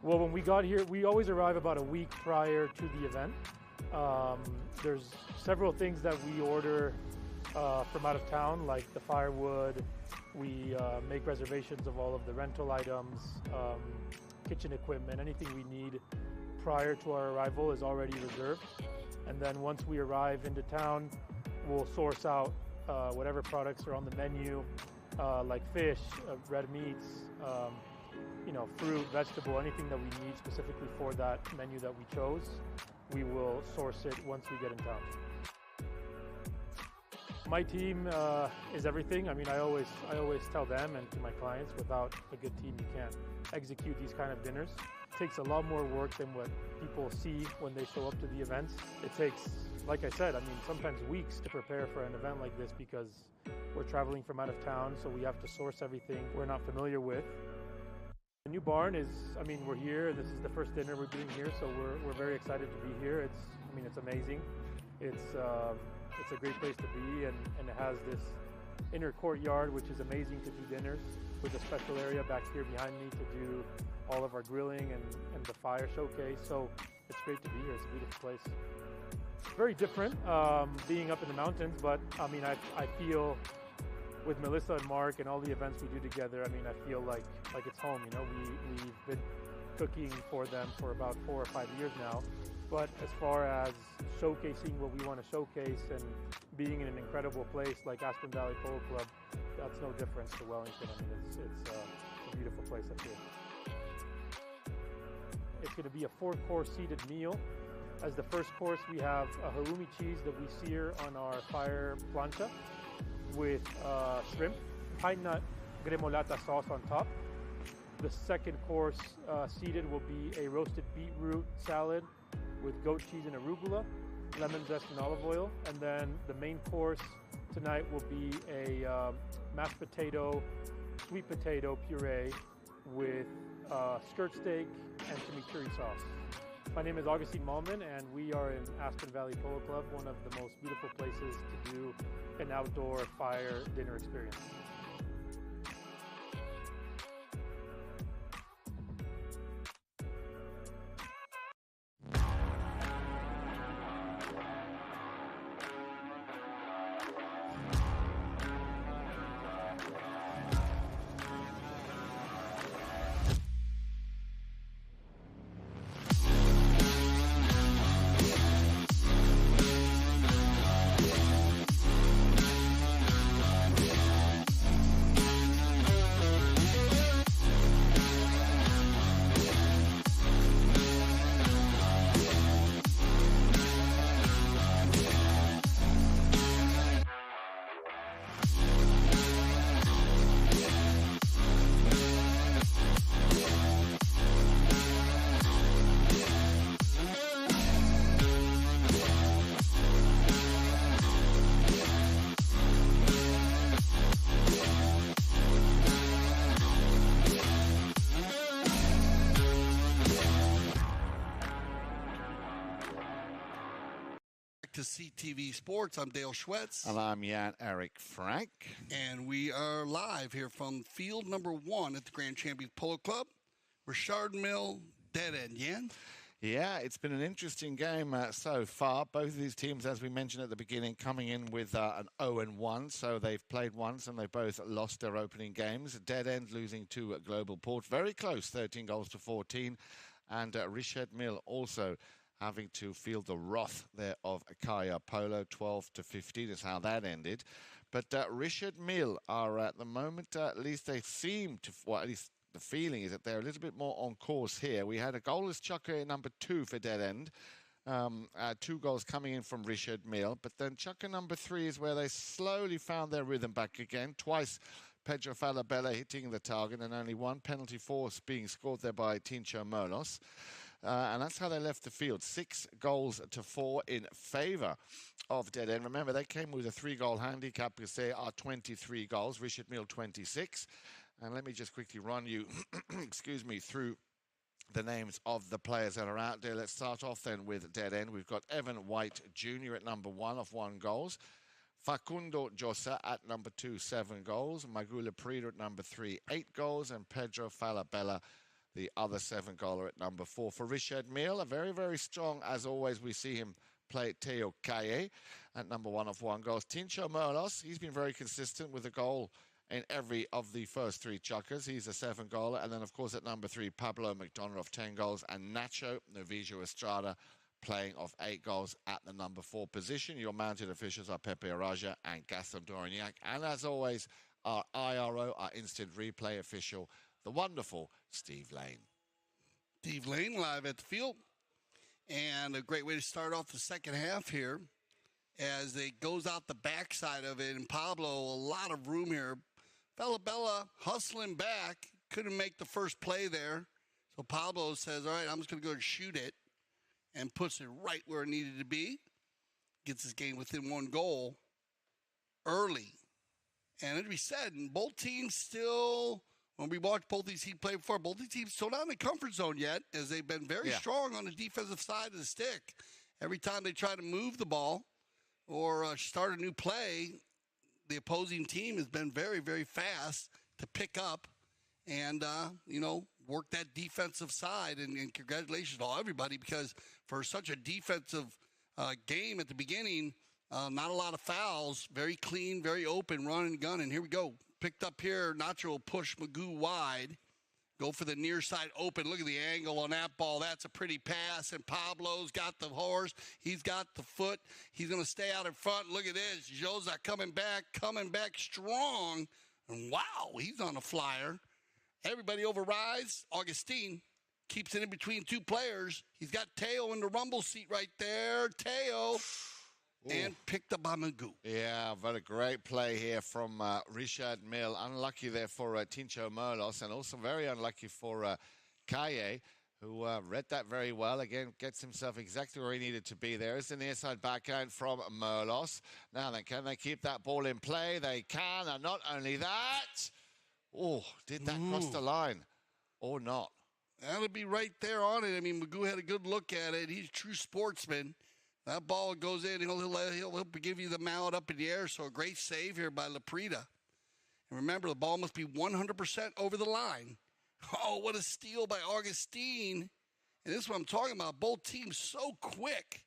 Well, when we got here, we always arrive about a week prior to the event. There's several things that we order from out of town, like the firewood. We make reservations of all of the rental items, kitchen equipment, anything we need prior to our arrival is already reserved. And then once we arrive into town, we'll source out whatever products are on the menu, like fish, red meats, fruit, vegetable, anything that we need specifically for that menu that we chose, we will source it once we get in town. My team is everything. I mean, I always tell them and to my clients, without a good team, you can't execute these kind of dinners. It takes a lot more work than what people see when they show up to the events. It takes, like I said, I mean, sometimes weeks to prepare for an event like this because we're traveling from out of town, so we have to source everything we're not familiar with. The new barn is, I mean, we're here. This is the first dinner we're doing here, so we're very excited to be here. It's amazing. It's a great place to be, and it has this inner courtyard, which is amazing to do dinners, with a special area back here behind me to do all of our grilling and the fire showcase. So it's great to be here. It's a beautiful place. Very different being up in the mountains, but I mean, I feel with Melissa and Mark and all the events we do together, I mean, I feel like it's home. We've been cooking for them for about 4 or 5 years now. But as far as showcasing what we want to showcase and being in an incredible place like Aspen Valley Polo Club, that's no difference to Wellington. I mean, it's a beautiful place up here. It's going to be a 4-course seated meal. As the first course, we have a halloumi cheese that we sear on our fire plancha with shrimp, pine nut gremolata sauce on top. The second course seated will be a roasted beetroot salad with goat cheese and arugula, lemon zest and olive oil. And then the main course tonight will be a mashed potato, sweet potato puree with skirt steak and chimichurri sauce. My name is Augustine Malman, and we are in Aspen Valley Polo Club, one of the most beautiful places to do an outdoor fire dinner experience. To CTV Sports, I'm Dale Schwetz. And I'm Jan-Erik Frank. And we are live here from field number 1 at the Grand Champions Polo Club. Richard Mille, dead end. Jan? Yeah, it's been an interesting game so far. Both of these teams, as we mentioned at the beginning, coming in with an 0-1. So they've played once and they both lost their opening games. Dead End losing to Global Port. Very close, 13 goals to 14. And Richard Mille also having to feel the wrath there of Kaya Polo, 12-15 is how that ended. But Richard Mille are at the moment, at least they seem to, well, at least the feeling is that they're a little bit more on course here. We had a goalless chucker in number 2 for Dead End. 2 goals coming in from Richard Mille. But then chucker number 3 is where they slowly found their rhythm back again. Twice Pedro Falabella hitting the target and only 1 penalty force being scored there by Tincho Merlos. And that's how they left the field. 6 goals to 4 in favour of Dead End. Remember, they came with a 3-goal handicap because they are 23 goals. Richard Mille, 26. And let me just quickly run you, excuse me, through the names of the players that are out there. Let's start off then with Dead End. We've got Evan White Jr. at number 1 of 1 goals. Facundo Josa at number 2, 7 goals. Magula Prida at number 3, 8 goals. And Pedro Falabella, the other 7-goaler at number 4. For Richard Mille, a very, very strong, as always, we see him play Teo Kaye at number 1 of 1 goals. Tincho Merlos, he's been very consistent with a goal in every of the first 3 chuckers. He's a 7-goaler. And then, of course, at number 3, Pablo McDonough of 10 goals. And Nacho Novijo Estrada playing of 8 goals at the number 4 position. Your mounted officials are Pepe Araja and Gaston Dorignac. And as always, our IRO, our instant replay official, the wonderful Steve Lane. Steve Lane live at the field. And a great way to start off the second half here as it goes out the backside of it. And Pablo, a lot of room here. Bella hustling back. Couldn't make the first play there. So Pablo says, all right, I'm just going to go and shoot it. And puts it right where it needed to be. Gets his game within 1 goal early. And it be said, and both teams still, when we watched both these teams play before, both these teams still not in the comfort zone yet, as they've been very strong on the defensive side of the stick. Every time they try to move the ball or start a new play, the opposing team has been very, very fast to pick up and, work that defensive side. And congratulations to everybody, because for such a defensive game at the beginning, not a lot of fouls, very clean, very open, run and gun. And here we go. Picked up here. Nacho will push Magoo wide. Go for the near side open. Look at the angle on that ball. That's a pretty pass. And Pablo's got the horse. He's got the foot. He's going to stay out in front. Look at this. Josa coming back strong. And wow, he's on a flyer. Everybody overrides. Augustine keeps it in between 2 players. He's got Teo in the rumble seat right there. Teo. And picked up by Magoo. Yeah, but a great play here from Richard Mille. Unlucky there for Tincho Merlos, and also very unlucky for Kaye, who read that very well. Again, gets himself exactly where he needed to be. There is the near side backhand from Merlos. Now then, can they keep that ball in play? They can, and not only that, did that cross the line or not? That'll be right there on it. I mean, Magoo had a good look at it. He's a true sportsman. That ball goes in. He'll give you the mallet up in the air. So a great save here by Laprida. And remember, the ball must be 100% over the line. Oh, what a steal by Augustine. And this is what I'm talking about. Both teams so quick.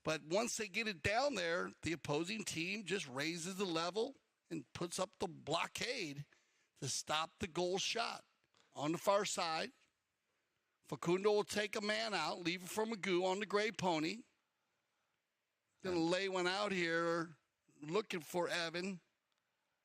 But once they get it down there, the opposing team just raises the level and puts up the blockade to stop the goal shot. On the far side, Facundo will take a man out, leave it for Magoo on the gray pony. Going to lay one out here, looking for Evan.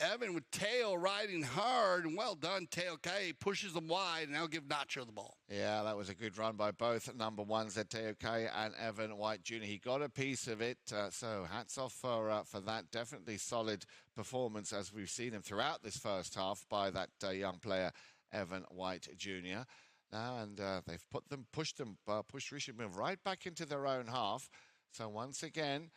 Evan with Teo riding hard, and well done, Teo. Kaye pushes them wide, and now give Nacho the ball. Yeah, that was a good run by both number ones, Teo Kaye and Evan White Jr. He got a piece of it, so hats off for that. Definitely solid performance, as we've seen him throughout this first half by that young player, Evan White Jr. Now, and they've pushed Richard Mille right back into their own half. So once again,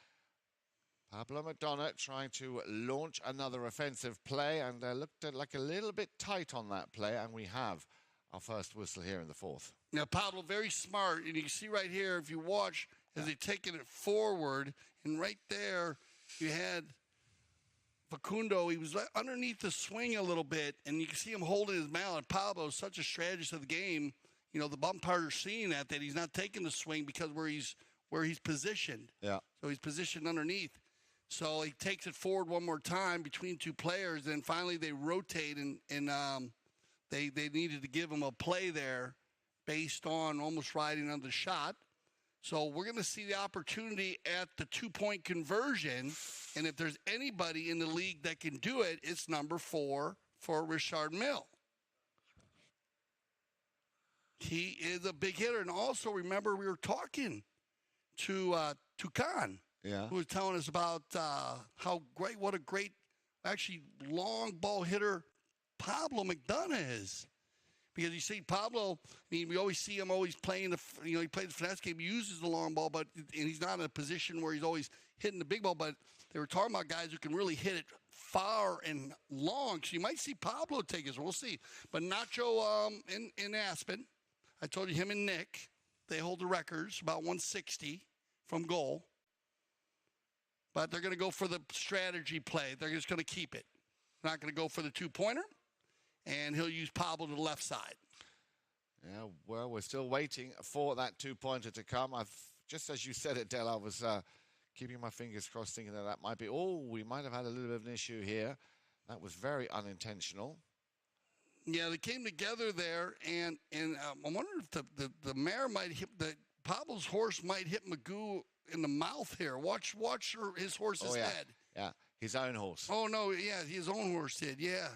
Pablo Madonna trying to launch another offensive play, and looked like a little bit tight on that play, and we have our first whistle here in the 4th. Now, Pablo, very smart, and you can see right here, if you watch, as they're taking it forward, and right there, you had Facundo. He was underneath the swing a little bit, and you can see him holding his mallet. Pablo is such a strategist of the game. You know, the umpires are seeing that he's not taking the swing because where he's positioned. Yeah. So he's positioned underneath. So he takes it forward one more time between 2 players. And finally they rotate, and they needed to give him a play there based on almost riding on the shot. So we're going to see the opportunity at the 2-point conversion. And if there's anybody in the league that can do it, it's number 4 for Richard Mille. He is a big hitter. And also, remember, we were talking to Khan, who was telling us about what a great, actually, long ball hitter Pablo McDonough is. Because you see Pablo, I mean, we always see him always playing he plays the finesse game, he uses the long ball, and he's not in a position where he's always hitting the big ball. But they were talking about guys who can really hit it far and long. So you might see Pablo take it. We'll see. But Nacho in Aspen, I told you him and Nick, they hold the records, about 160 from goal. But they're going to go for the strategy play. They're just going to keep it. They're not going to go for the 2-pointer. And he'll use Pablo to the left side. Yeah, well, we're still waiting for that 2-pointer to come. Just as you said it, Del, I was keeping my fingers crossed, thinking that might be, we might have had a little bit of an issue here. That was very unintentional. Yeah, they came together there, and I'm wondering if the mare might hit, Pablo's horse might hit Magoo in the mouth here. Watch his horse's head. Yeah, his own horse. Oh, no, yeah, his own horse did, yeah.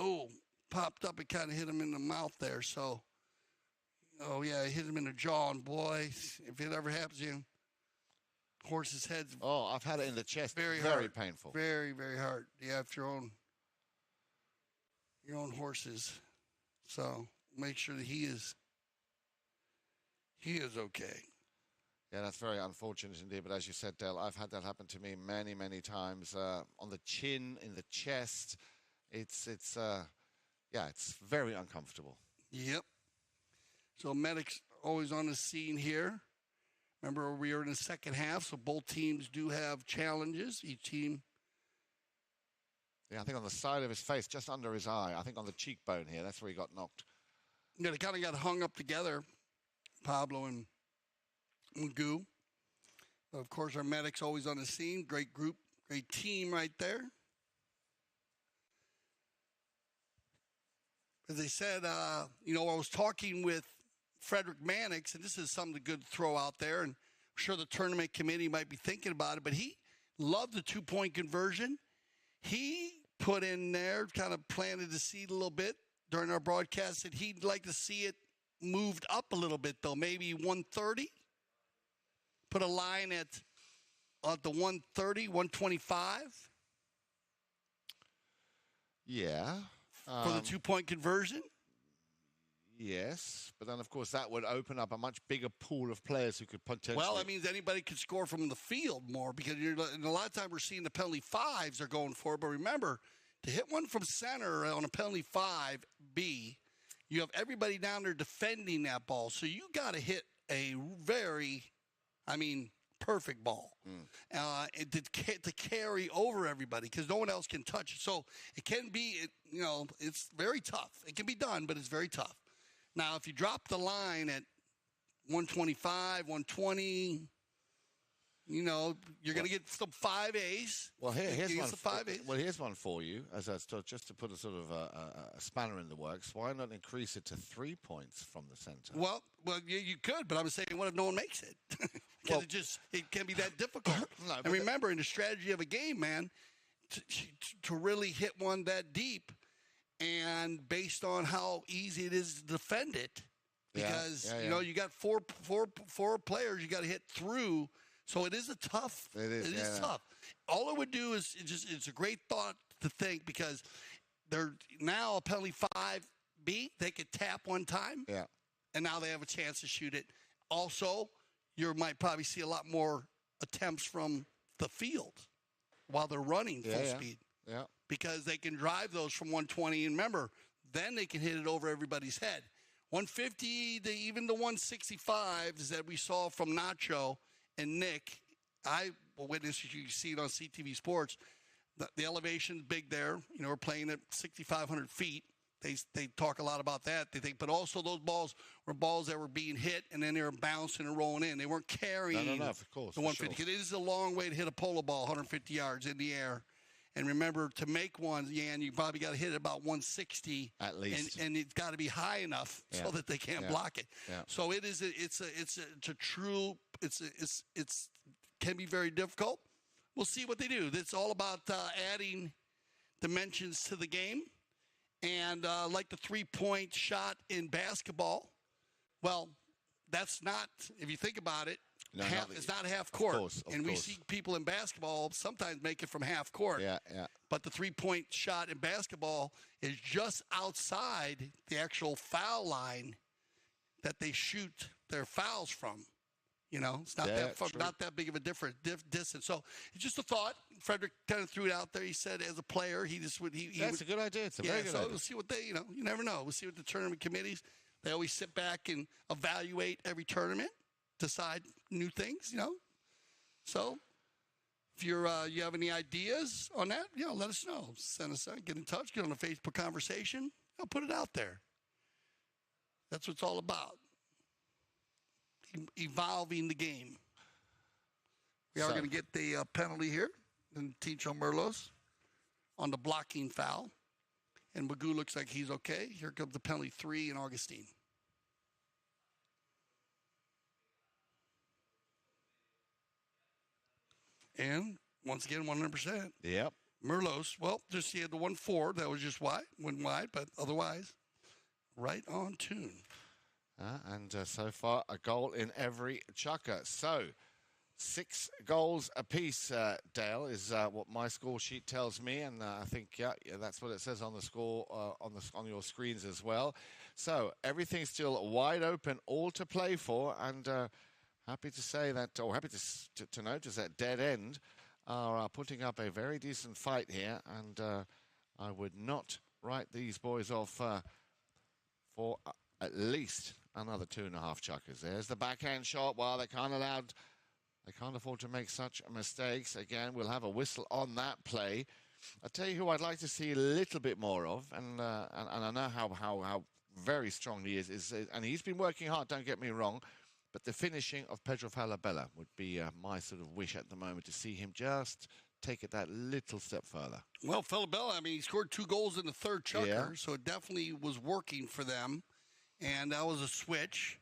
Oh, popped up and kind of hit him in the mouth there. So, oh, yeah, it hit him in the jaw. And, boy, if it ever happens to him, horse's head's Oh, I've had it in the chest. Very hard. painful. Very, very hard. Yeah, if your own horses. So make sure that he is okay. Yeah, that's very unfortunate indeed. But as you said, Dale, I've had that happen to me many, many times on the chin, in the chest. It's very uncomfortable. Yep. So medics always on the scene here. Remember, we are in the second half, so both teams do have challenges. Each team. Yeah, I think on the side of his face, just under his eye. I think on the cheekbone here, that's where he got knocked. Yeah, they kind of got hung up together, Pablo and Magoo. Of course, our medics always on the scene. Great group, great team right there. As they said, I was talking with Frederick Mannix, and this is something good to throw out there, and I'm sure the tournament committee might be thinking about it, but he loved the two-point conversion. He put in there, kind of planted the seed a little bit during our broadcast, that he'd like to see it moved up a little bit, though, maybe 130. Put a line at the 130, 125. Yeah. For the two-point conversion? Yes, but then, of course, that would open up a much bigger pool of players who could potentially... Well, that means anybody could score from the field more, because and a lot of times we're seeing the penalty fives are going for it. But remember, to hit one from center on a penalty 5B, you have everybody down there defending that ball. So you got to hit a very, perfect ball to carry over everybody, because no one else can touch it. So it can be, it's very tough. It can be done, but it's very tough. Now, if you drop the line at 125, 120, you're going to get some 5As. Well, here's one. 5As. Well, here's one for you. Just to put a sort of a spanner in the works. Why not increase it to 3 points from the center? Well, you could, but I'm saying, what if no one makes it? Because it can be that difficult. No, and remember, in the strategy of a game, man, to really hit one that deep, and based on how easy it is to defend it, because you got four players you got to hit through. So it is a tough. It is tough. All it would do is it's a great thought to think, because they're now a penalty 5B. They could tap one time. Yeah. And now they have a chance to shoot it. Also, you might probably see a lot more attempts from the field while they're running full speed. Yeah. Because they can drive those from 120. And remember, then they can hit it over everybody's head. 150, even the 165s that we saw from Nacho and Nick, I will witness, you see it on CTV Sports, the elevation's big there. We're playing at 6,500 feet. They talk a lot about that. They think, but also those balls were balls that were being hit, and then they were bouncing and rolling in. They weren't carrying of course, the 150. Sure. It is a long way to hit a polo ball, 150 yards in the air. And remember, to make one, Yan, you probably got to hit it about 160 at least, and it's got to be high enough so that they can't block it. Yeah. So it is. It's a true. It's can be very difficult. We'll see what they do. It's all about adding dimensions to the game, and like the 3-point shot in basketball. Well, that's not. If you think about it. No, it's not half court. Of course. We see people in basketball sometimes make it from half court. Yeah. But the 3-point shot in basketball is just outside the actual foul line that they shoot their fouls from. It's not not that big of a different distance. So it's just a thought. Frederick kind of threw it out there. He said, as a player, he just would. That's a good idea. It's a very good idea. We'll see what they. You never know. We'll see what the tournament committees. They always sit back and evaluate every tournament. Decide new things, So, if you have any ideas on that, let us know. Send us get in touch. Get on the Facebook conversation. I'll put it out there. That's what it's all about. Evolving the game. We are going to get the penalty here, and Ticho Merlos on the blocking foul, and Magoo looks like he's okay. Here comes the penalty 3 in Augustine. And once again, 100%. Yep. Merlos, well, just he had the 1-4. That was just went wide, but otherwise, right on tune. And so far, a goal in every chukker. So, 6 goals apiece, Dale, is what my score sheet tells me, and I think that's what it says on the score on your screens as well. So everything's still wide open, all to play for, and happy to say that, or happy to notice that Dead End are putting up a very decent fight here, and I would not write these boys off for at least another 2.5 chukkers. There's the backhand shot. Well, they can't afford to make such mistakes. Again, we'll have a whistle on that play. I'll tell you who I'd like to see a little bit more of, and I know how very strong he is, and he's been working hard, don't get me wrong, but the finishing of Pedro Falabella would be my sort of wish at the moment, to see him just take it that little step further. Well, Falabella, I mean, he scored 2 goals in the third chukker, so it definitely was working for them, and that was a switch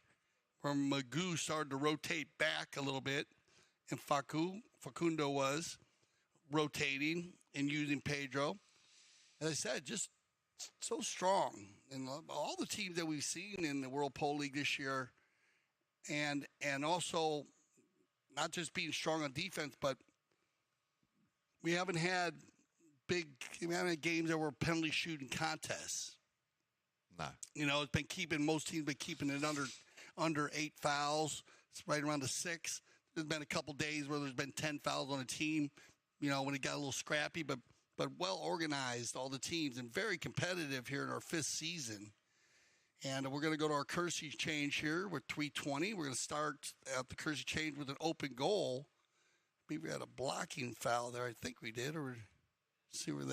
from Magoo started to rotate back a little bit, and Facundo was rotating and using Pedro. As I said, just so strong. And all the teams that we've seen in the World Pole League this year, and also not just being strong on defense, but we haven't had games that were penalty shooting contests. No. You know, most teams been keeping it under 8 fouls. It's right around the 6. There's been a couple days where there's been 10 fouls on a team, you know, when it got a little scrappy, but well organized, all the teams, and very competitive here in our 5th season. And we're going to go to our courtesy change here with 3:20. We're going to start at the courtesy change with an open goal. Maybe we had a blocking foul there. I think we did. Or see where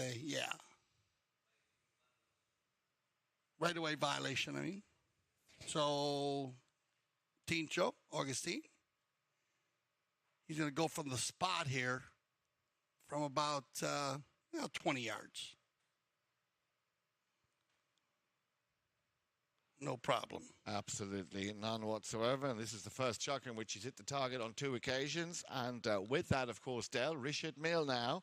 right away violation, I mean. So, Tincho, Augustine. He's going to go from the spot here from about 20 yards. No problem. Absolutely none whatsoever. And this is the first chuck in which he's hit the target on 2 occasions. And with that, of course, Del, Richard Mille now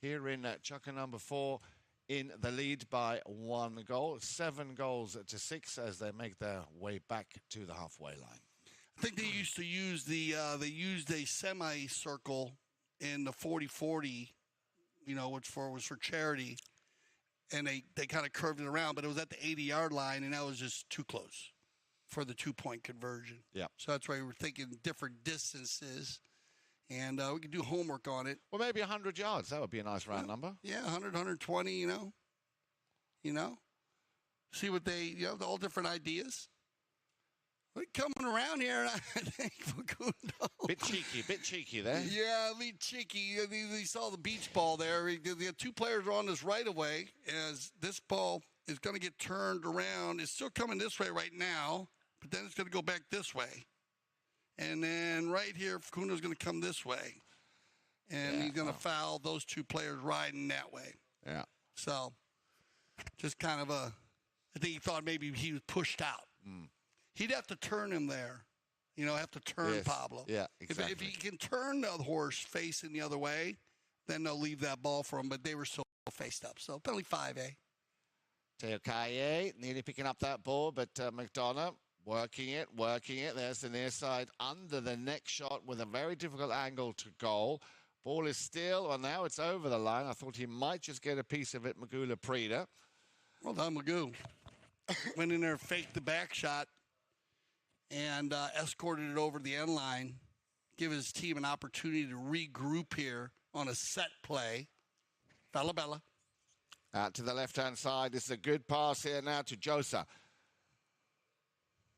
here in chukker number 4 in the lead by 1 goal. 7 goals to 6 as they make their way back to the halfway line. I think they used to use they used a semicircle in the 40-40, you know, which was for charity, and they kind of curved it around, but it was at the 80-yard line, and that was just too close for the 2-point conversion. Yeah. So that's why we were thinking different distances, and we could do homework on it. Well, maybe 100 yards. That would be a nice round number. Yeah, 100, 120, you know. See what all different ideas. We're coming around here, I think, Facundo. Bit cheeky there. Yeah, a bit cheeky. He saw the beach ball there. The 2 players are on this right away, as this ball is going to get turned around. It's still coming this way right now, but then it's going to go back this way. And then right here, Facundo's going to come this way. And he's going to foul those 2 players riding that way. Yeah. So, just kind of I think he thought maybe he was pushed out. He'd have to turn him there. Have to turn Pablo. Yeah, exactly. If he can turn the horse facing the other way, then they'll leave that ball for him. But they were so faced up. So penalty 5A. Teo Kaye nearly picking up that ball, but McDonough working it. There's the near side under the neck shot with a very difficult angle to goal. Ball is still, well, now it's over the line. I thought he might just get a piece of it, Magoo Prida. Well done, Magoo. Went in there, faked the back shot, and escorted it over the end line, give his team an opportunity to regroup here on a set play. Falabella. Out to the left-hand side. This is a good pass here now to Josa.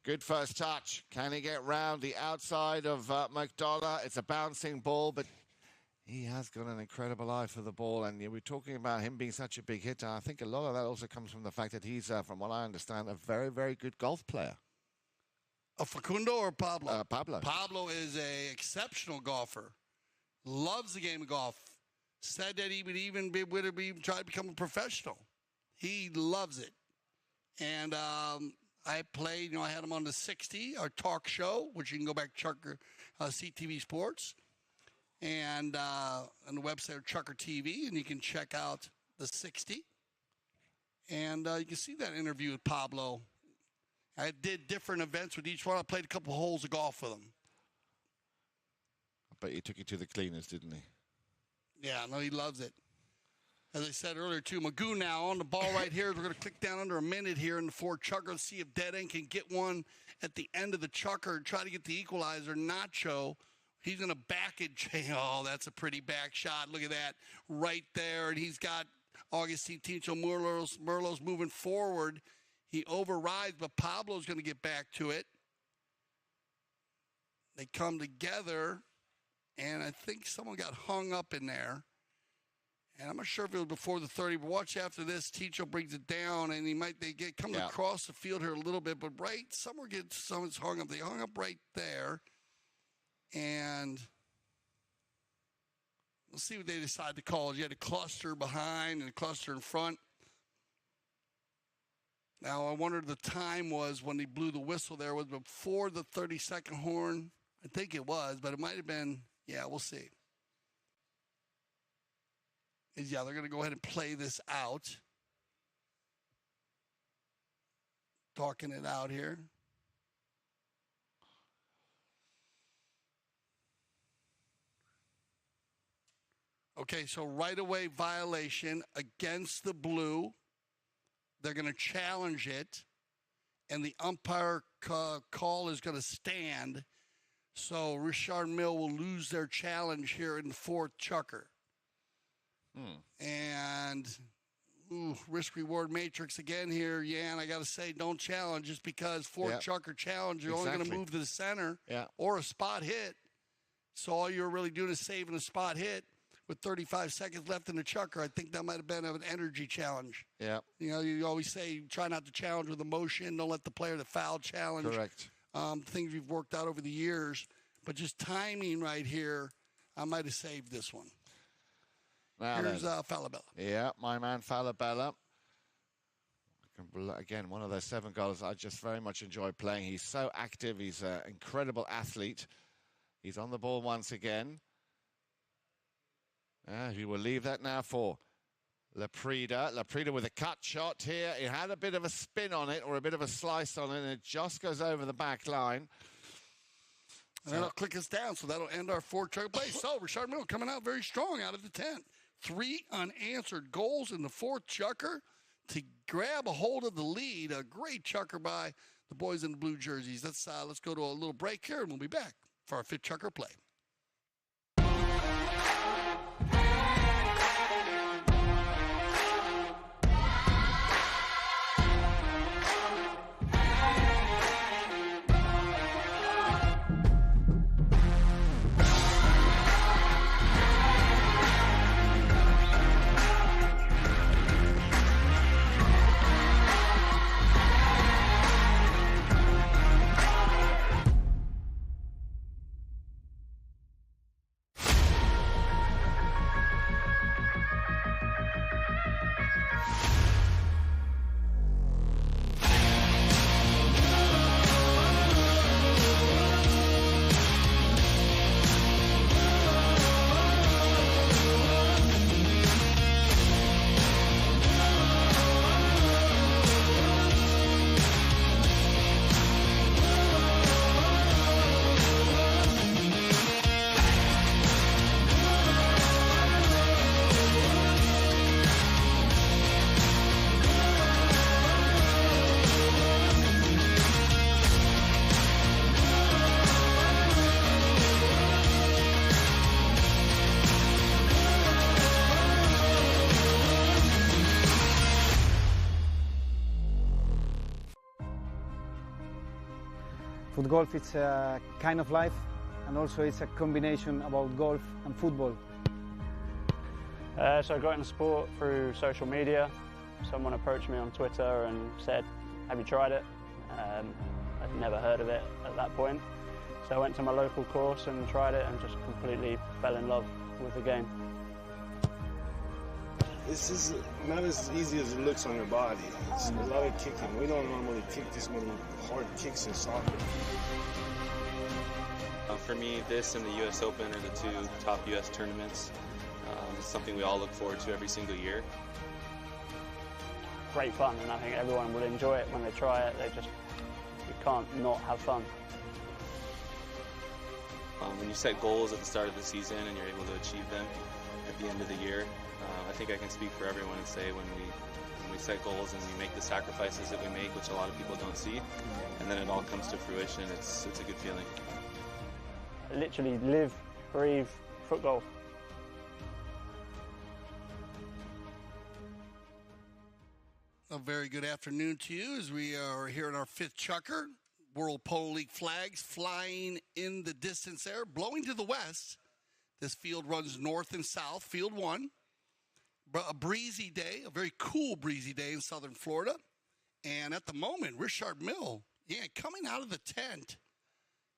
Good first touch. Can he get round the outside of McDonough? It's a bouncing ball, but he has got an incredible eye for the ball. And we're talking about him being such a big hitter. I think a lot of that also comes from the fact that he's, from what I understand, a very, very good golf player. A Facundo or Pablo? Pablo. Pablo is an exceptional golfer. Loves the game of golf. Said that he would even try to become a professional. He loves it. And I played, I had him on the 60, our talk show, which you can go back to CTV Sports. and on the website of Chucker TV, and you can check out the 60. And you can see that interview with Pablo. I did different events with each one. I played a couple holes of golf with him. I bet he took you to the cleaners, didn't he? Yeah, no, he loves it. As I said earlier, too, Magoo now on the ball right here. We're going to click down under a minute here in the 4 Chucker to see if Dead End can get one at the end of the Chucker and try to get the equalizer. Nacho, he's going to back it. Oh, that's a pretty back shot. Look at that right there. And he's got Augustine Tincho Merlos moving forward. He overrides, but Pablo's going to get back to it. They come together, and I think someone got hung up in there. And I'm not sure if it was before the 30, but watch after this. Ticho brings it down, and they come across the field here a little bit, but right somewhere someone's hung up. They hung up right there, and we'll see what they decide to call. You had a cluster behind and a cluster in front. Now I wonder the time was when he blew the whistle. There was before the 30-second horn. I think it was, but it might have been. Yeah, we'll see. Yeah, they're going to go ahead and play this out. Talking it out here. Okay, so right away violation against the blue. They're going to challenge it, and the umpire call is going to stand. So Richard Mille will lose their challenge here in the 4th Chucker. And risk-reward matrix again here. Yeah, and I got to say, don't challenge just because 4th Chucker challenge, you're only going to move to the center or a spot hit. So all you're really doing is saving a spot hit with 35 seconds left in the Chucker. I think that might have been an energy challenge. Yeah. You know, you always say try not to challenge with emotion. Don't let the player that fouled challenge. Correct. Things we've worked out over the years. But just timing right here, I might have saved this one. Now here's Falabella. Yeah, my man Falabella. Again, one of those 7 goals I just very much enjoy playing. He's so active. He's an incredible athlete. He's on the ball once again. He will leave that now for Laprida. Laprida with a cut shot here. It had a bit of a spin on it or a bit of a slice on it, and it just goes over the back line. And that'll click us down, so that'll end our 4 Chucker play. So Richard Mille coming out very strong out of the 10th. 3 unanswered goals in the 4th Chucker to grab a hold of the lead. A great Chucker by the boys in the blue jerseys. Let's go to a little break here, and we'll be back for our 5th Chucker play. Foot golf, it's a kind of life, and also it's a combination about golf and football. So I got into sport through social media. Someone approached me on Twitter and said, have you tried it? I'd never heard of it at that point. So I went to my local course and tried it and just completely fell in love with the game. This is not as easy as it looks on your body. It's a lot of kicking. We don't normally kick this many hard kicks in soccer. For me, this and the U.S. Open are the two top U.S. tournaments. It's something we all look forward to every single year. Great fun, and I think everyone will enjoy it when they try it. You can't not have fun. When you set goals at the start of the season and you're able to achieve them at the end of the year, I think I can speak for everyone and say when we set goals and we make the sacrifices that we make, which a lot of people don't see, and then it all comes to fruition, it's a good feeling. I literally live, breathe foot golf. A very good afternoon to you as we are here in our fifth chukker. World Polo League flags flying in the distance there, blowing to the west. This field runs north and south, field one. A breezy day, a very cool breezy day in southern Florida. And at the moment, Richard Mille, coming out of the tent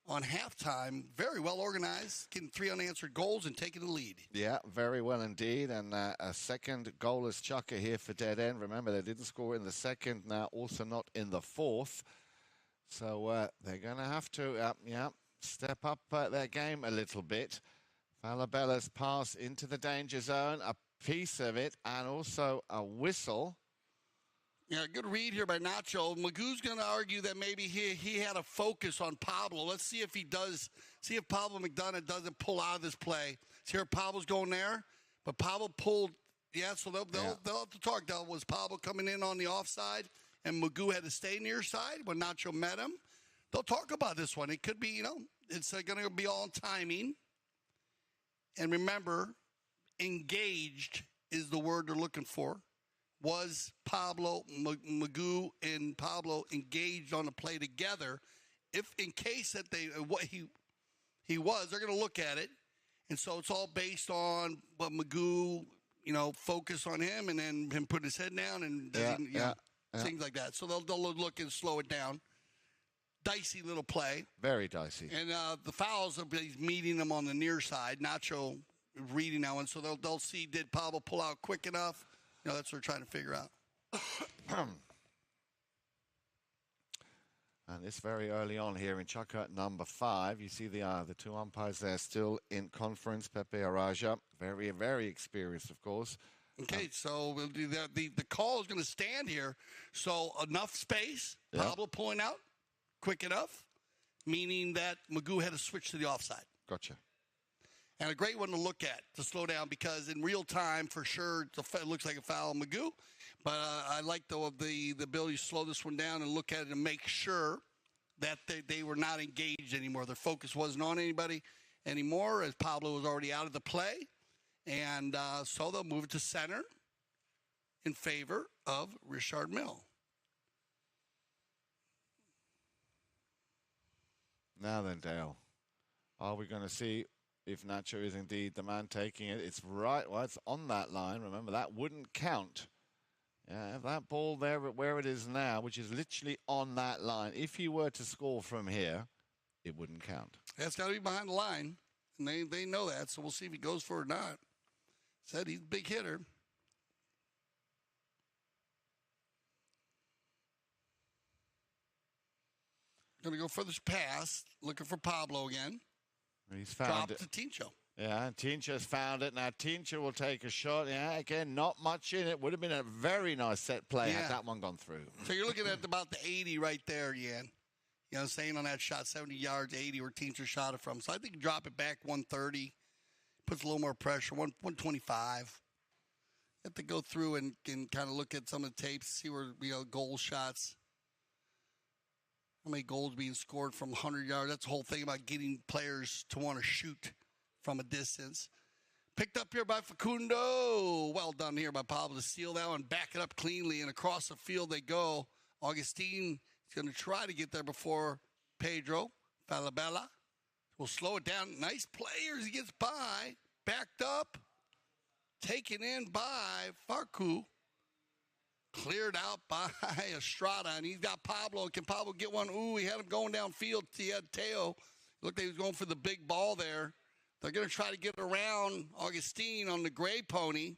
on halftime, very well organized, getting 3 unanswered goals and taking the lead. Yeah, very well indeed. And a second goalless chukker here for Dead End. Remember, they didn't score in the second, now also not in the fourth. So they're going to have to, step up their game a little bit. Falabella's pass into the danger zone, a piece of it, and also a whistle. Yeah, good read here by Nacho. Magoo's going to argue that maybe he had a focus on Pablo. Let's see if he does. See if Pablo McDonough doesn't pull out of this play. See here, Pablo's going there, but Pablo pulled. Yeah, so they'll have to talk. Was Pablo coming in on the offside, and Magoo had to stay near side when Nacho met him? They'll talk about this one. It could be, it's going to be all timing. And remember, engaged is the word they're looking for. Was Pablo, Magoo, and Pablo engaged on the play together? If in case that he was, they're going to look at it. And so it's all based on what Magoo, focus on him and then him put his head down and things like that. So they'll look and slow it down. Dicey little play. Very dicey. And the fouls, he's meeting them on the near side. Nacho reading that one. So they'll see, did Pablo pull out quick enough? That's what we're trying to figure out. And this very early on here in chukker number 5, you see the 2 umpires there still in conference. Pepe Araja, very, very experienced, of course. Okay, so the call is going to stand here. So enough space, Pablo pulling out quick enough, meaning that Magoo had to switch to the offside. Gotcha. And a great one to look at, to slow down, because in real time, for sure, it looks like a foul on Magoo. But I like the ability to slow this one down and look at it and make sure that they were not engaged anymore. Their focus wasn't on anybody anymore, as Pablo was already out of the play. And so they'll move it to center in favor of Richard Mille. Now then, Dale, are we going to see if Nacho is indeed the man taking it? It's right. Well, it's on that line. Remember, that wouldn't count. Yeah, that ball there where it is now, which is literally on that line, if he were to score from here, it wouldn't count. That's got to be behind the line, and they know that, so we'll see if he goes for it or not. Said he's a big hitter. Going to go for this pass, looking for Pablo again. He's found Drop it. to Tincho. Yeah, and Tincho's found it. Now, Tincho will take a shot. Yeah, again, not much in it. Would have been a very nice set play had that one gone through. So you're looking at about the 80 right there, Yan. You know what I'm saying, on that shot, 70 yards, 80, where Tincho shot it from. So I think drop it back 130, puts a little more pressure, 125. You have to go through and kind of look at some of the tapes, see where, goal shots. How many goals being scored from 100 yards? That's the whole thing about getting players to want to shoot from a distance. Picked up here by Facundo. Well done here by Pablo to steal that one, back it up cleanly, and across the field they go. Augustine is going to try to get there before Pedro. Falabella will slow it down. Nice play as he gets by. Backed up. Taken in by Farku. Cleared out by Estrada, and he's got Pablo. Can Pablo get one? Ooh, he had him going downfield. He had Teo. Looked like he was going for the big ball there. They're going to try to get around Augustine on the gray pony.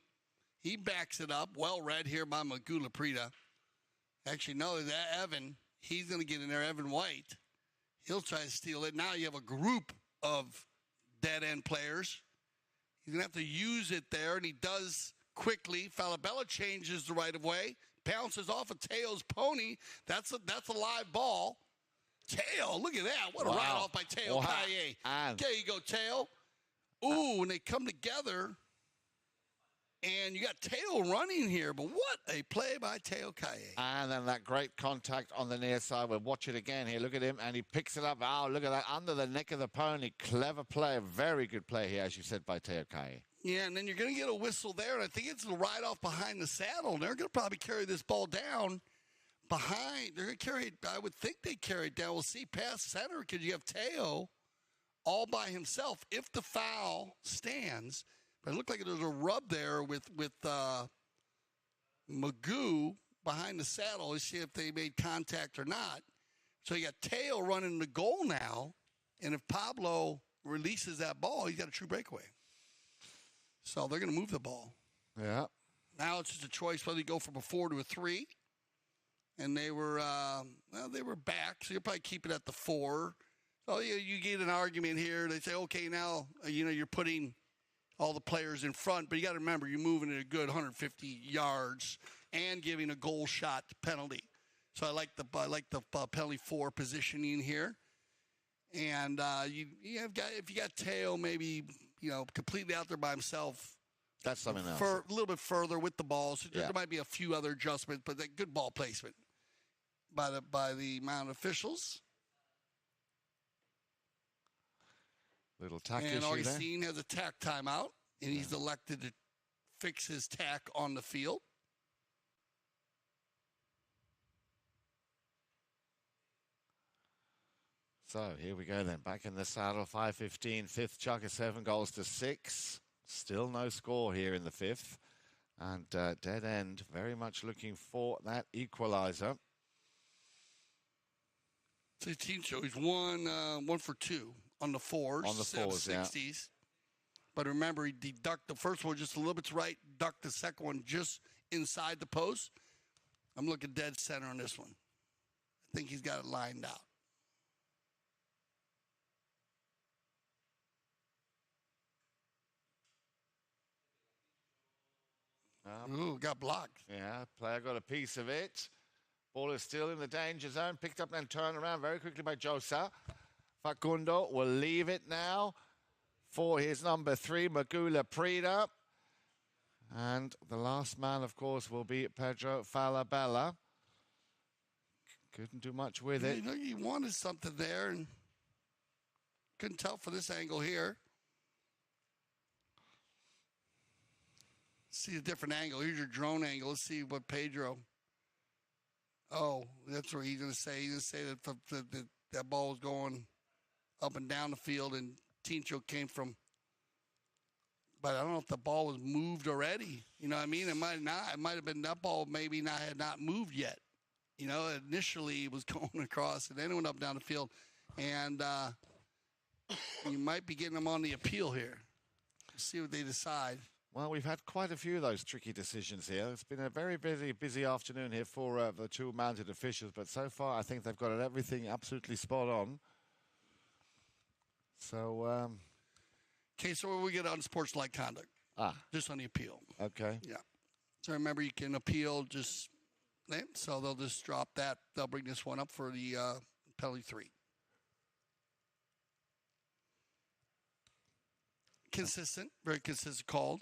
He backs it up. Well read here by Magoo Laprida. Actually, no, that Evan. He's going to get in there, Evan White. He'll try to steal it. Now you have a group of dead-end players. He's going to have to use it there, and he does quickly. Falabella changes the right of way, bounces off of Teo's pony. That's a live ball. Teo, look at that. What a ride off by Teo Kaye. There you go, Teo. Ooh, when they come together, and you got Teo running here, but what a play by Teo Kaye. And then that great contact on the near side. We'll watch it again here. Look at him, and he picks it up. Oh, look at that, under the neck of the pony. Clever play, very good play here, as you said, by Teo Kaye. Yeah, and then you're going to get a whistle there, and I think it's a ride off behind the saddle. They're going to probably carry this ball down behind. They're going to carry it, I would think they carry it down. We'll see past center because you have Teo all by himself if the foul stands. But it looked like there's a rub there with Magoo behind the saddle to see if they made contact or not. So you got Teo running the goal now, and if Pablo releases that ball, he's got a true breakaway. So they're going to move the ball. Yeah. Now it's just a choice whether you go from a 4 to a 3. And they were back, so you'll probably keep it at the 4. So you get an argument here. They say, okay, now you're putting all the players in front, but you got to remember you're moving it a good 150 yards and giving a goal shot penalty. So I like the penalty 4 positioning here. And if you got Teo maybe completely out there by himself. That's something else. For a little bit further with the ball. So there might be a few other adjustments, but good ball placement by the Mount officials. Little tack and issue Augustine has a tack timeout, and he's elected to fix his tack on the field. So here we go then. Back in the saddle, 5:15, fifth chukker, 7 goals to 6. Still no score here in the fifth. And dead end, very much looking for that equalizer. So team show, he's 1 for 2 on the 4s. On the 4s, 60s. Yeah. But remember, he deduct the first one just a little bit to right, duck the second one just inside the post. I'm looking dead center on this one. I think he's got it lined out. Ooh, got blocked. Yeah, player got a piece of it. Ball is still in the danger zone. Picked up and turned around very quickly by Josa. Facundo will leave it now for his number 3, Magula Prida. And the last man, of course, will be Pedro Falabella. Couldn't do much with it. He wanted something there and couldn't tell for this angle here. See a different angle. Here's your drone angle. Let's see what Pedro. Oh, that's what he's going to say. He's going to say that that ball was going up and down the field, and Tincho came from. But I don't know if the ball was moved already. You know what I mean? It might not. It might have been that ball maybe had not moved yet. You know, initially it was going across, and then it went up down the field. And you might be getting them on the appeal here. Let's see what they decide. Well, we've had quite a few of those tricky decisions here. It's been a very busy afternoon here for the two mounted officials, but so far I think they've got everything absolutely spot on. So, okay, so we get on sports-like conduct. Just on the appeal. Okay. Yeah. So remember, you can appeal just, so they'll just drop that. They'll bring this one up for the penalty 3. Consistent, very consistent called.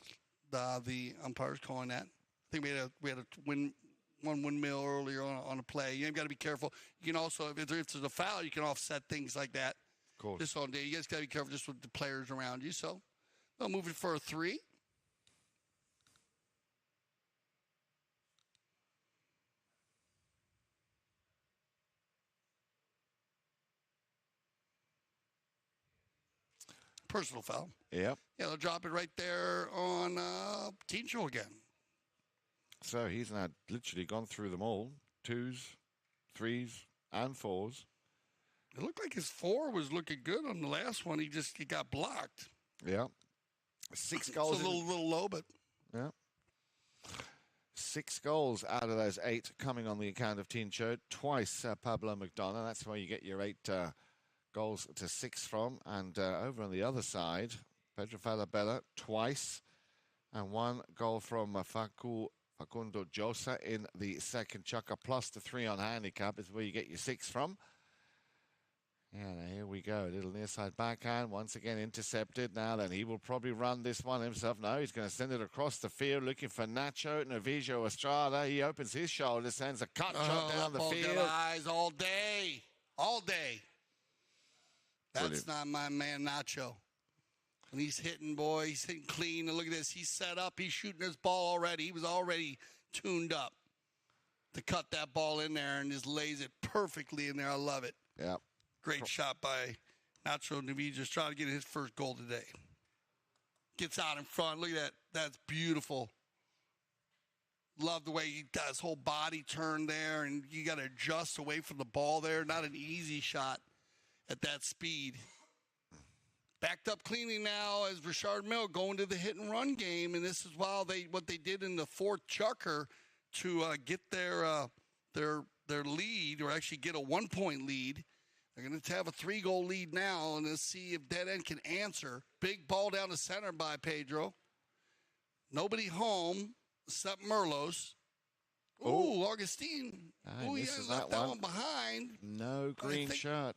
The umpires calling that. I think we had a one windmill earlier on a play. You've got to be careful. You can also, if there's a foul, you can offset things like that. Of course. Just all day. You guys got to be careful just with the players around you. So they'll move it for a 3. Personal foul. Yep. Yeah, they'll drop it right there on Tincho again. So he's now literally gone through them all. 2s, 3s, and 4s. It looked like his 4 was looking good on the last one. He got blocked. Yeah. 6 goals. It's a little low, but. Yeah. 6 goals out of those 8 coming on the account of Tincho. Twice Pablo McDonough. That's where you get your 8 goals to 6 from. And over on the other side, Pedro Falabella twice, and 1 goal from Facundo Josa in the second chukker, plus the 3 on handicap is where you get your 6 from. And here we go, a little near side backhand, once again intercepted. Now then, he will probably run this one himself. No, he's going to send it across the field, looking for Nacho Novijo Estrada. He opens his shoulder, sends a cut shot down the field. Got eyes all day, all day. That's Brilliant. not my man Nacho. And he's hitting, boy, he's hitting clean. And look at this, he's set up, he's shooting his ball already. He was already tuned up to cut that ball in there and just lays it perfectly in there. I love it. Yeah. Great shot by Nacho Novijo, just trying to get his first goal today. Gets out in front. Look at that. That's beautiful. Love the way he does whole body turn there, and you got to adjust away from the ball there. Not an easy shot at that speed. Backed up cleanly now as Richard Mille going to the hit and run game, and this is what they did in the fourth chukker to get their lead, or actually get a 1-point lead. They're going to have a 3-goal lead now, and let's see if Dead End can answer. Big ball down the center by Pedro. Nobody home except Merlos. Ooh, Augustine. Ooh, he left that one behind. No green shirt.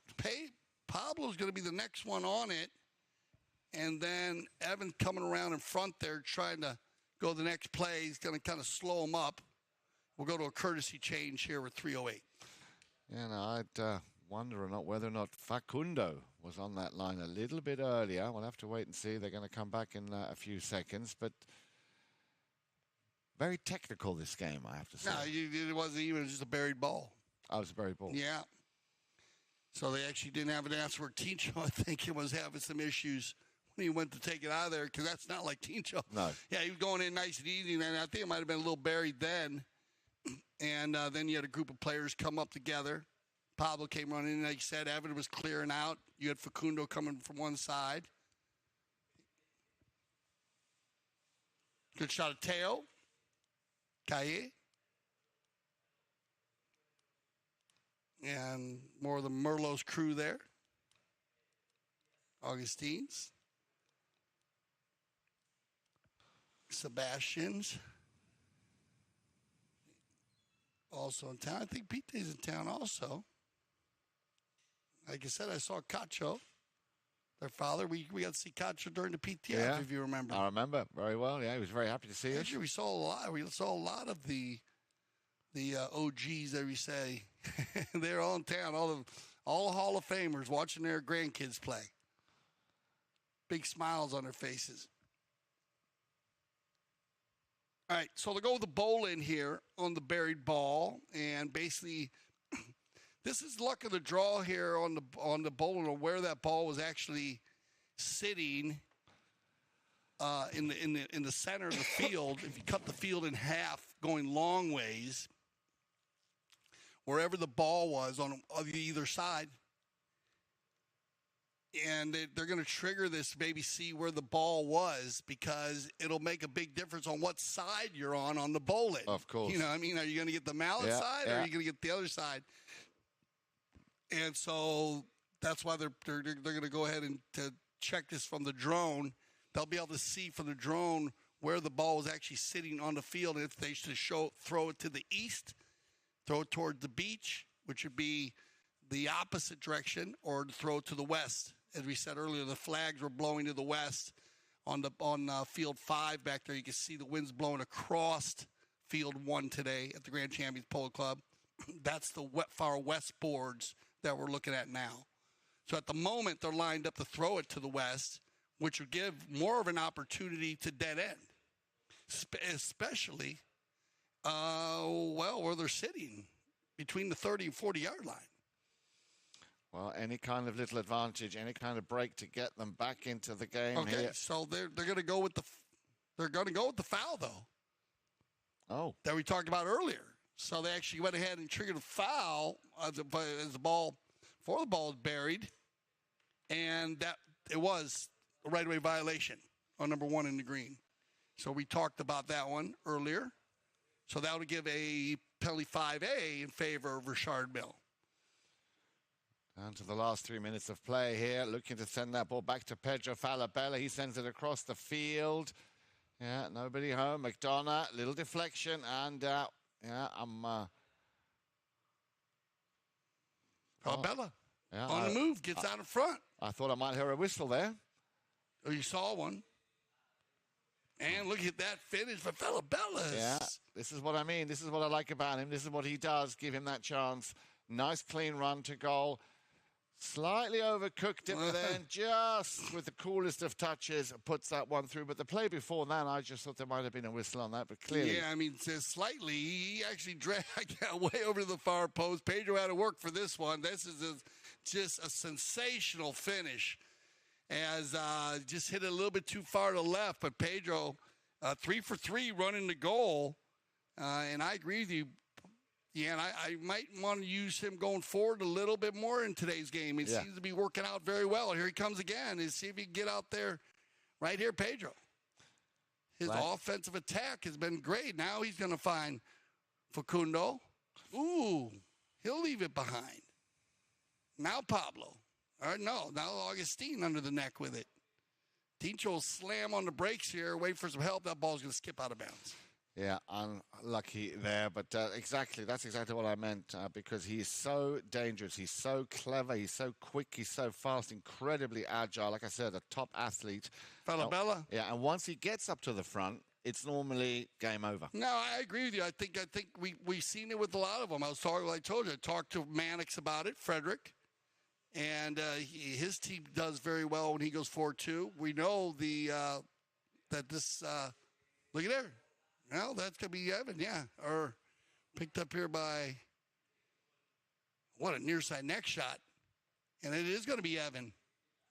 Pablo's going to be the next one on it. And then Evan coming around in front there trying to go the next play. He's going to kind of slow him up. We'll go to a courtesy change here with 3:08. Yeah, no, I'd wonder or not whether or not Facundo was on that line a little bit earlier. We'll have to wait and see. They're going to come back in a few seconds, but very technical this game, I have to say. No, it wasn't even just a buried ball. Oh, it was a buried ball. Yeah. So they actually didn't have an answer for Tincho. I think he was having some issues when he went to take it out of there, because that's not like Tincho. No. Yeah, he was going in nice and easy, and I think it might have been a little buried then. And then you had a group of players come up together. Pablo came running in, like you said. Evan was clearing out. You had Facundo coming from one side. Good shot of Teo. Calle. And more of the Merlot's crew there. Augustine's. Sebastian's. Also in town. I think Pite's in town also. Like I said, I saw Cacho, their father. We got to see Cacho during the PTF, if you remember. I remember very well. Yeah, he was very happy to see us. Actually, we saw a lot. We saw a lot of the OGs, that we say. They're all in town. All the Hall of Famers watching their grandkids play. Big smiles on their faces. All right, so they'll go with the bowl in here on the buried ball, and basically, this is luck of the draw here on the bowling, or where that ball was actually sitting in the center of the field. If you cut the field in half, going long ways, wherever the ball was on either side, and they're going to trigger this, maybe see where the ball was, because it'll make a big difference on what side you're on the bowling. Of course. You know what I mean? Are you going to get the mallet side, or are you going to get the other side? And so that's why they're going to go ahead and to check this from the drone. They'll be able to see from the drone where the ball is actually sitting on the field. And if they should throw it to the east, throw it toward the beach, which would be the opposite direction, or throw it to the west. As we said earlier, the flags were blowing to the west on field 5 back there. You can see the winds blowing across field 1 today at the Grand Champions Polo Club. That's the far west boards that we're looking at now. So at the moment, they're lined up to throw it to the west, which would give more of an opportunity to Dead End, especially, where they're sitting between the 30 and 40-yard line. Well, any kind of little advantage, any kind of break to get them back into the game. Okay, here. so they're going to go with the foul, though. Oh, that we talked about earlier. So they actually went ahead and triggered a foul as the ball is buried, and that it was a right-of-way violation on number 1 in the green. So we talked about that one earlier. So that would give a penalty 5A in favor of Richard Mille. Down to the last 3 minutes of play here, looking to send that ball back to Pedro Falabella. He sends it across the field. Yeah, nobody home. McDonough, little deflection, and Falabella yeah, on the move, gets out in front. I thought I might hear a whistle there. Oh, you saw one. And look at that finish for Falabella. Yeah, this is what I mean. This is what I like about him. This is what he does. Give him that chance. Nice, clean run to goal. Slightly overcooked it, but then just with the coolest of touches, puts that one through. But the play before that, I just thought there might have been a whistle on that, but clearly. Yeah, I mean, slightly. He actually dragged that way over to the far post. Pedro had to work for this one. This is just a sensational finish. As just hit it a little bit too far to the left, but Pedro, 3 for 3 running the goal. And I agree with you. Yeah, and I might want to use him going forward a little bit more in today's game. It seems to be working out very well. Here he comes again. Let's see if he can get out there. Right here, Pedro. His offensive attack has been great. Now he's going to find Facundo. Ooh, he'll leave it behind. Now Pablo. Or no, now Augustine under the neck with it. Tincho will slam on the brakes here, wait for some help. That ball's going to skip out of bounds. Yeah, unlucky there, but that's exactly what I meant, because he's so dangerous, he's so clever, he's so quick, he's so fast, incredibly agile. Like I said, a top athlete. Falabella. Yeah, and once he gets up to the front, it's normally game over. No, I agree with you. I think we've seen it with a lot of them. I told you, I talked to Mannix about it, Frederick, and his team does very well when he goes forward too. We know that this look at there. Well, that's going to be Evan, yeah. Or picked up here by, what, a near side neck shot. And it is going to be Evan.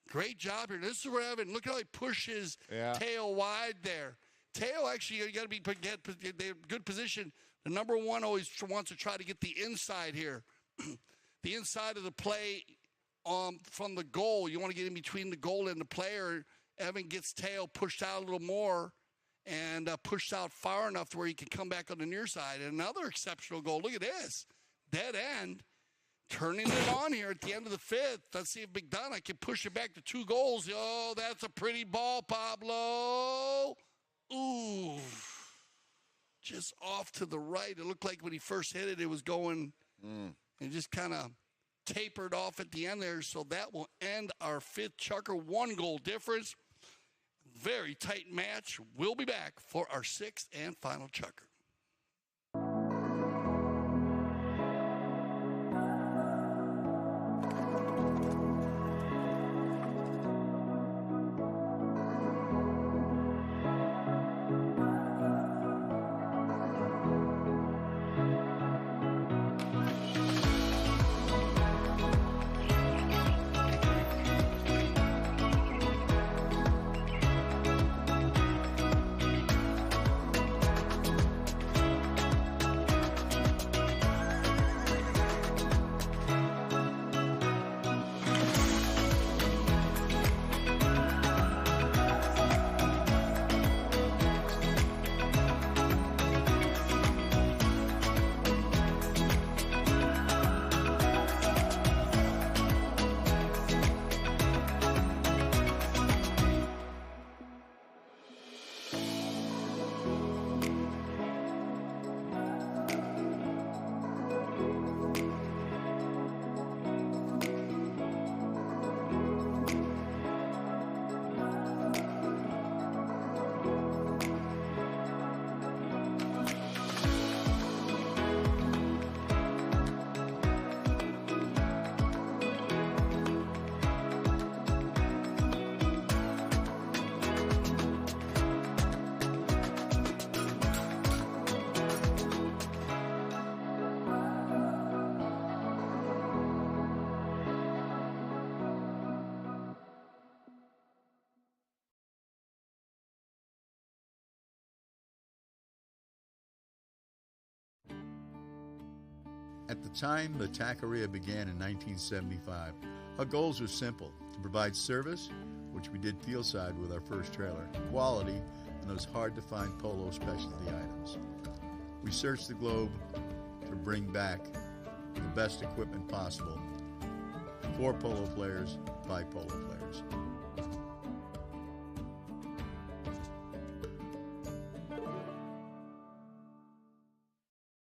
Great job here. This is where Evan, look how he pushes Teo wide there. Teo, actually, you got to be good position. The number one always wants to try to get the inside here. The inside of the play from the goal. You want to get in between the goal and the player. Evan gets Teo pushed out a little more. And pushed out far enough to where he can come back on the near side. And another exceptional goal. Look at this. Dead end. Turning it on here at the end of the fifth. Let's see if McDonough can push it back to 2 goals. Oh, that's a pretty ball, Pablo. Ooh. Just off to the right. It looked like when he first hit it, it was going and just kind of tapered off at the end there. So that will end our fifth chucker. 1 goal difference. Very tight match. We'll be back for our 6th and final chucker. At the time the taqueria began in 1975, our goals were simple: to provide service, which we did fieldside with our first trailer, quality, and those hard-to-find polo specialty items. We searched the globe to bring back the best equipment possible For polo players, by polo players.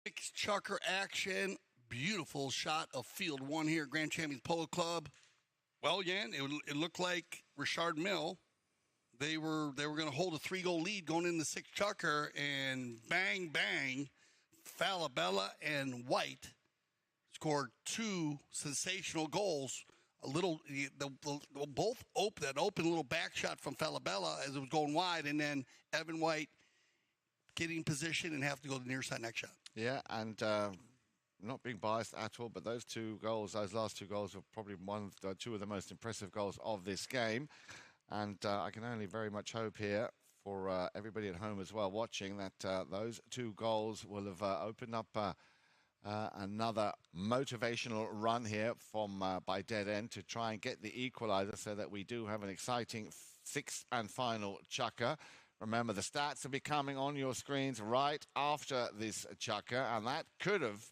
Six chucker action. Beautiful shot of field one here at Grand Champions Polo Club. Well, Jan, it looked like Richard Mille. They were going to hold a 3-goal lead going into the sixth chucker, and bang, bang, Falabella and White scored two sensational goals. Both that open little back shot from Falabella as it was going wide, and then Evan White getting position and have to go to the near side next shot. Yeah, and not being biased at all, but those last two goals were probably two of the most impressive goals of this game. And I can only very much hope here for everybody at home as well watching that those two goals will have opened up another motivational run here by Dead End to try and get the equalizer so that we do have an exciting sixth and final chukker. Remember, the stats will be coming on your screens right after this chukker, and that could have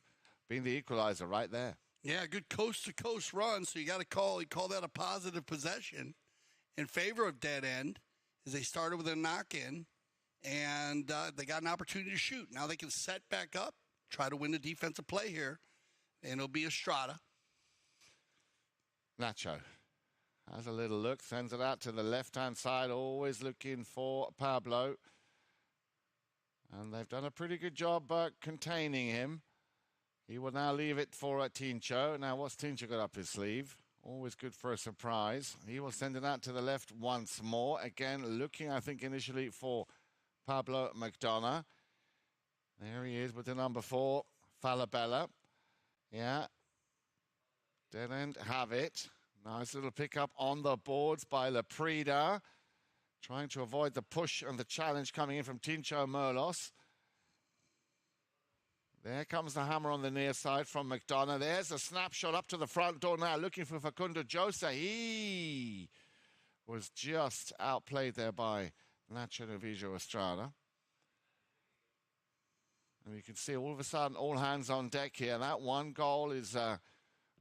been the equalizer right there. Yeah, good coast-to-coast run, so you call that a positive possession in favor of Dead End, as they started with a knock-in, and they got an opportunity to shoot. Now they can set back up, try to win the defensive play here, and it'll be Estrada. Nacho has a little look, sends it out to the left-hand side, always looking for Pablo. And they've done a pretty good job containing him. He will now leave it for Tincho. Now, what's Tincho got up his sleeve? Always good for a surprise. He will send it out to the left once more. Again, looking, I think, initially for Pablo McDonough. There he is with the number 4, Falabella. Yeah. Dead End have it. Nice little pickup on the boards by Laprida. Trying to avoid the push and the challenge coming in from Tincho Merlos. There comes the hammer on the near side from McDonough. There's a snapshot up to the front door now, looking for Facundo Josa. He was just outplayed there by Nacho Novillo Estrada. And you can see all of a sudden, all hands on deck here. That one goal is,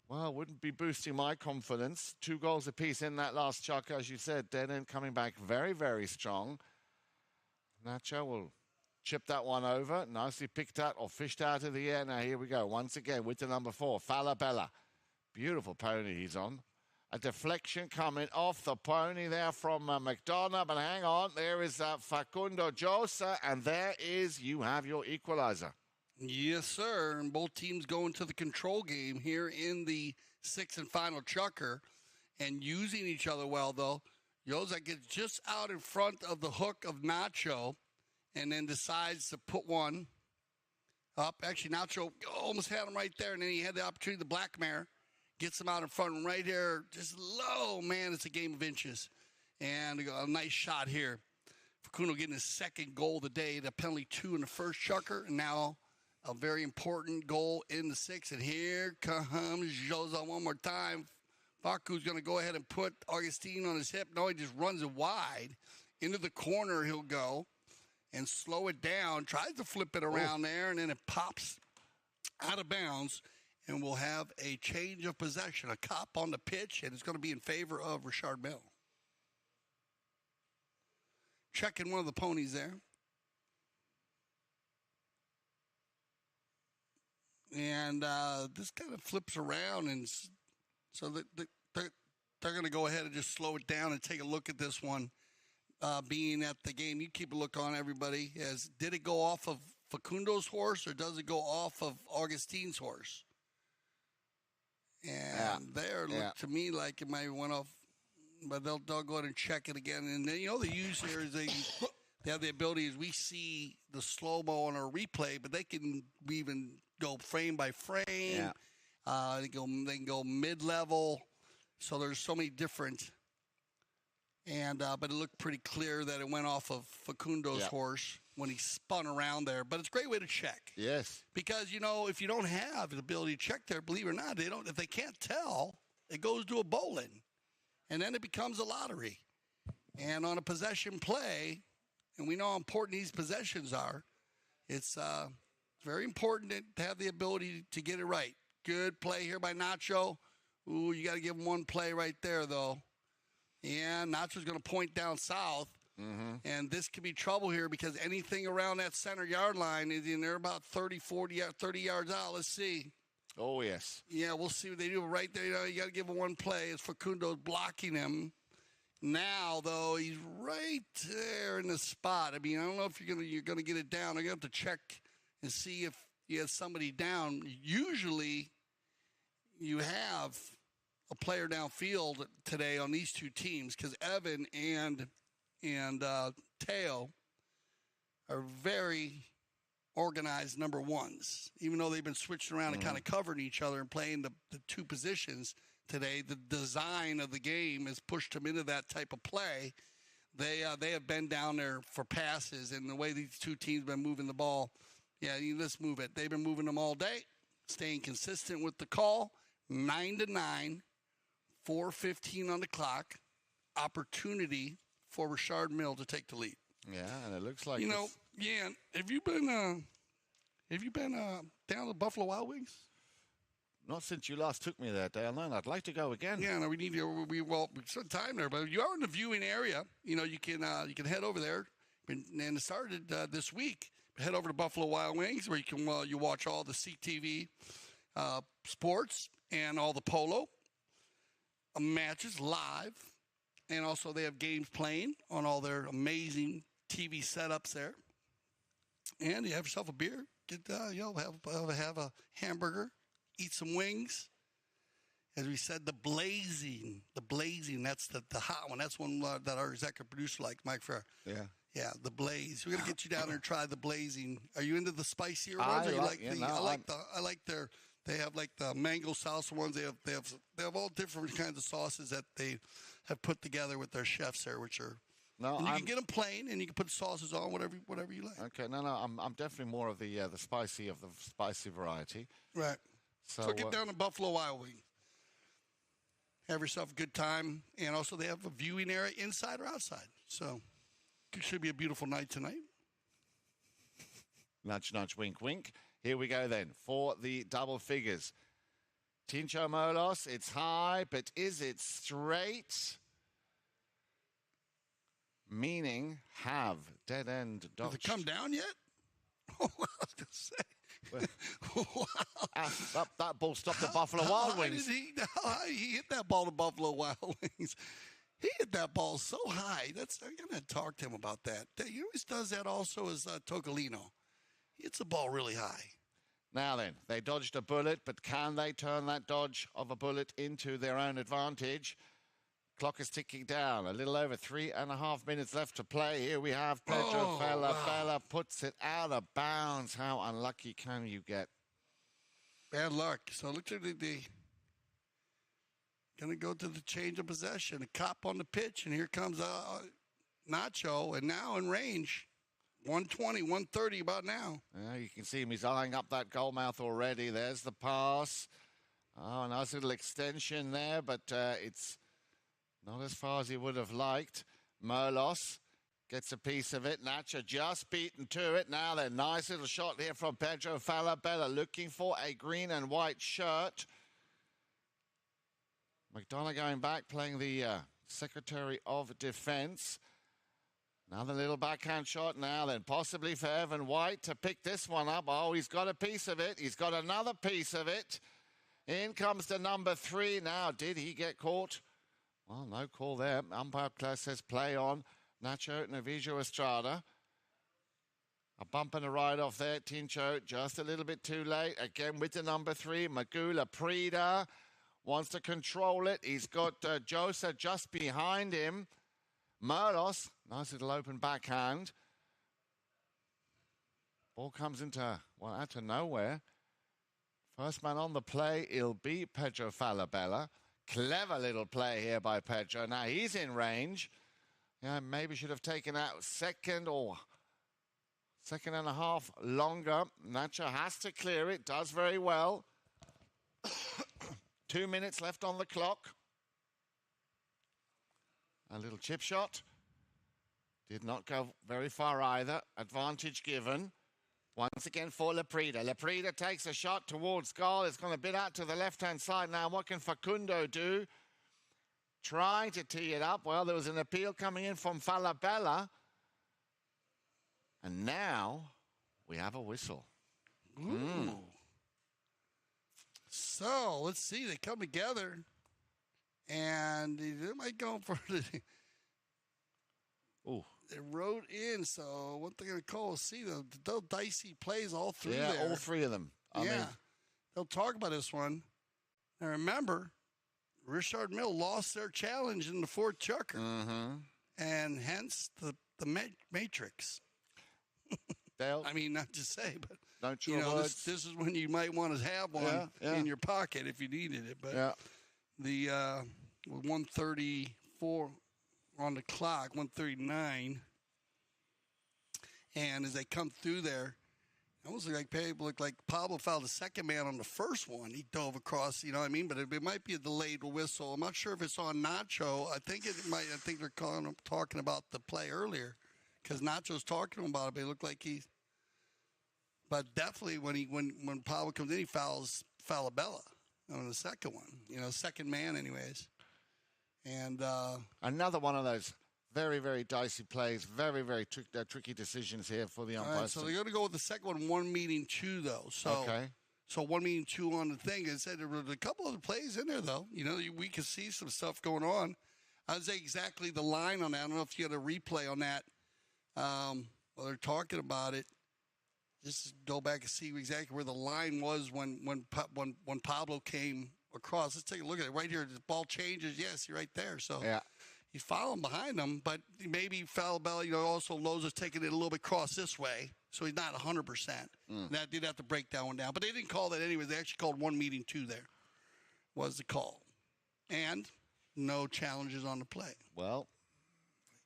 wouldn't be boosting my confidence. 2 goals apiece in that last chuck, as you said. Dead End coming back very, very strong. Nacho will chip that one over. Nicely picked out or fished out of the air. Now here we go. Once again with the number 4, Falabella. Beautiful pony he's on. A deflection coming off the pony there from McDonough. But hang on. There is Facundo Josa. And there is, you have your equalizer. Yes, sir. And both teams going to the control game here in the sixth and final chukker and using each other well, though. Josa gets just out in front of the hook of Nacho and then decides to put one up. Actually, Nacho almost had him right there, and then he had the opportunity, the black mare, gets him out in front right here, just low. Man, it's a game of inches. And a nice shot here. Facundo getting his second goal of the day, the penalty 2 in the first chukker, and now a very important goal in the sixth. And here comes Josa one more time. Facu's going to go ahead and put Augustine on his hip. No, he just runs it wide. Into the corner he'll go and slow it down. Tries to flip it around there, and then it pops out of bounds. And we'll have a change of possession, a cop on the pitch, and it's going to be in favor of Richard Mille. Checking one of the ponies there. And this kind of flips around, and so they're going to go ahead and just slow it down and take a look at this one. Being at the game, you keep a look on everybody. Did it go off of Facundo's horse, or does it go off of Augustine's horse? And there looked to me like it might have went off, but they'll go ahead and check it again. And then, the use here is they have the ability, as we see the slow-mo on our replay, but they can even go frame by frame. Yeah. They can go mid-level. So there's so many different. And but it looked pretty clear that it went off of Facundo's horse when he spun around there. But it's a great way to check. Yes. Because, if you don't have the ability to check there, believe it or not, if they can't tell, it goes to a bowling. And then it becomes a lottery. And on a possession play, and we know how important these possessions are, it's very important to have the ability to get it right. Good play here by Nacho Ooh, you got to give him one play right there, though. Yeah, Nacho's going to point down south. And this could be trouble here because anything around that center yard line is in there about 30, 40, 30 yards out. Let's see. Oh, yes. Yeah, we'll see what they do. Right there, you got to give him one play as Facundo's blocking him. Now, though, he's right there in the spot. I mean, I don't know if you're gonna get it down. I'm gonna have to check and see if you have somebody down. Usually, you have a player downfield today on these two teams because Evan and Teo are very organized number ones. Even though they've been switching around and kind of covering each other and playing the two positions today, the design of the game has pushed them into that type of play. They have been down there for passes, and the way these two teams have been moving the ball, let's move it. They've been moving them all day, staying consistent with the call. 9-9, 4:15 on the clock. Opportunity for Richard Mille to take the lead. Yeah, and it looks like Yeah. Have you been down to Buffalo Wild Wings? Not since you last took me there, Dale. No, I'd like to go again. Yeah, no, we need to. We spent time there, but you are in the viewing area. You can head over there. And it started this week. Head over to Buffalo Wild Wings, where you can you watch all the CTV sports and all the polo matches live, and also they have games playing on all their amazing TV setups there. And you have yourself a beer, get have a hamburger, eat some wings. As we said, the blazing, that's the hot one. That's one that our executive producer likes, Mike Fair. Yeah, the blaze. We're gonna get you down there and try the blazing. Are you into the spicier ones? They have like the mango salsa ones. They have all different kinds of sauces that they have put together with their chefs there, which are. No, you can get them plain, and you can put sauces on whatever you like. Okay, I'm definitely more of the spicy variety. Right. So get down to Buffalo Wild Wings. Have yourself a good time, and also they have a viewing area inside or outside. So it should be a beautiful night tonight. Nudge, nudge, wink, wink. Here we go then for the double figures. Tincho Molos, it's high, but is it straight? Meaning have dead end dodge. Has it come down yet? Oh, I was going to say. Wow. That ball stopped the Buffalo Wild Wings. He hit that ball to Buffalo Wild Wings. He hit that ball so high. I'm going to talk to him about that. He always does that also as Tocolino. He hits the ball really high. Now then, they dodged a bullet, but can they turn that dodge of a bullet into their own advantage? Clock is ticking down. A little over 3.5 minutes left to play. Here we have Pedro Falabella puts it out of bounds. How unlucky can you get? Bad luck. So look at the going to go to the change of possession. A cop on the pitch, and here comes Nacho, and now in range. 120, 130 about now. You can see him. He's eyeing up that goal mouth already. There's the pass. Oh, a nice little extension there, but it's not as far as he would have liked. Molos gets a piece of it. Nacho just beaten to it. Now then, nice little shot here from Pedro Falabella, looking for a green and white shirt. McDonough going back, playing the Secretary of Defense. Another little backhand shot now then, possibly for Evan White to pick this one up. Oh, he's got a piece of it. He's got another piece of it. In comes the number 3 now. Did he get caught? Well, no call there. Umpire class says play on. Nacho Navijo Estrada. A bump and a ride off there. Tincho just a little bit too late. Again with the number 3. Magula Prida wants to control it. He's got Josa just behind him. Molos, nice little open backhand. Ball comes out of nowhere. First man on the play, it'll be Pedro Falabella. Clever little play here by Pedro. Now he's in range. Yeah, maybe should have taken out second and a half longer. Nacho has to clear it, does very well. 2 minutes left on the clock. A little chip shot. Did not go very far either. Advantage given. Once again for Laprida. Laprida takes a shot towards goal. It's going to bit out to the left-hand side now. What can Facundo do? Trying to tee it up. Well, there was an appeal coming in from Falabella. And now we have a whistle. Ooh. So, let's see. They come together. And they might go for the... Ooh. They wrote in, so what they're going to call is see the dicey plays all through there. Yeah, all three of them. I mean, they'll talk about this one. Now remember, Richard Mille lost their challenge in the fourth chucker, and hence the matrix. Dale, I mean, not to say, but don't you know, this is when you might want to have one in your pocket if you needed it. But the 134. On the clock, 139, and as they come through there, it almost looked like Pablo fouled the second man on the first one. He dove across, you know what I mean? But it might be a delayed whistle. I'm not sure if it's on Nacho. I think it might. I think they're talking about the play earlier because Nacho's talking about it. But it looked like he. But definitely when Pablo comes in, he fouls Falabella on the second one. You know, second man, anyways. And another one of those very, very dicey plays, very, very tricky decisions here for the umpires. Right, so they're going to go with the second one meeting two, though. So, so 1 meeting 2 on the thing. It said there were a couple of plays in there, though. You know, we could see some stuff going on. I'd say exactly the line on that. I don't know if you had a replay on that. While they're talking about it, just go back and see exactly where the line was when Pablo came across. Let's take a look at it right here. The ball changes. Yes, you're right there. So he's following behind him, but maybe Falabella, you know, also Loza's taking it a little bit cross this way, so he's not 100%. That did have to break that one down, but they didn't call that anyway. They actually called 1 meeting 2 there was the call, and no challenges on the play. Well,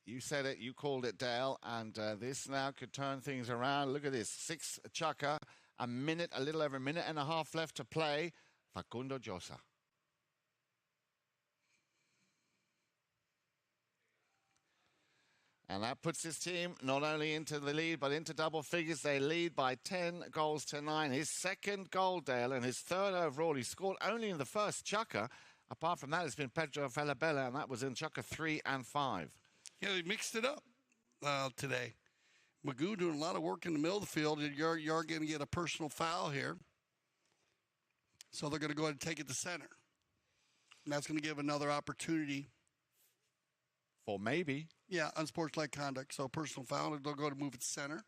you said it. You called it, Dale, and this now could turn things around. Look at this. 6 chucker, a little over a minute and a half left to play. Facundo Josa. And that puts his team not only into the lead, but into double figures. They lead by 10 goals to 9. His second goal, Dale, and his third overall. He scored only in the first chucker. Apart from that, it's been Pedro Falabella, and that was in chucker 3 and 5. Yeah, they mixed it up today. Magoo doing a lot of work in the middle of the field. You're going to get a personal foul here. So they're going to go ahead and take it to center. And that's going to give another opportunity. For maybe. Yeah, unsportsmanlike conduct. So personal foul, they'll go to move it to center.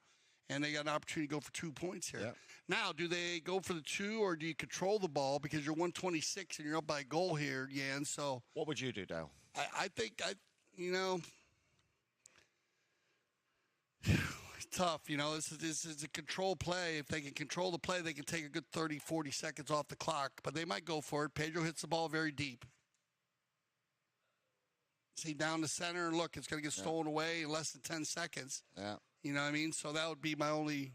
And they got an opportunity to go for 2 points here. Yep. Now, do they go for the 2 or do you control the ball? Because you're 126 and you're up by a goal here, Jan. So what would you do, Dale? I think, you know, it's tough. You know, this is a control play. If they can control the play, they can take a good 30, 40 seconds off the clock. But they might go for it. Pedro hits the ball very deep. See, down the center, and look, it's going to get stolen away in less than 10 seconds. Yeah. You know what I mean? So that would be my only...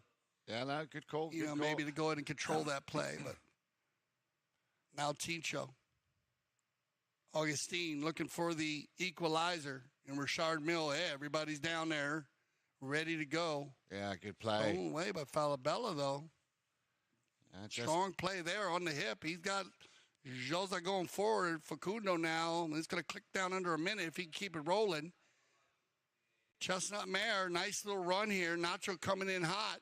Yeah, no, good call. You know, maybe to go ahead and control that play. But now Tincho. Augustine looking for the equalizer. And Richard Mille, hey, everybody's down there ready to go. Yeah, good play. Stolen away by Falabella, though. Strong play there on the hip. He's got Josa going forward. Facundo now. It's going to click down under a minute if he can keep it rolling. Chestnut Mare, nice little run here. Nacho coming in hot.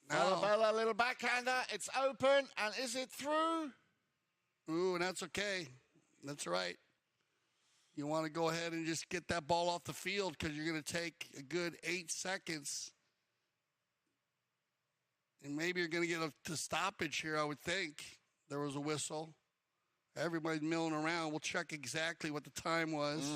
Falabella, little backhander. It's open, and is it through? Ooh, and that's okay. That's right. You want to go ahead and just get that ball off the field because you're going to take a good 8 seconds. And maybe you're going to get a stoppage here, I would think. There was a whistle. Everybody's milling around. We'll check exactly what the time was.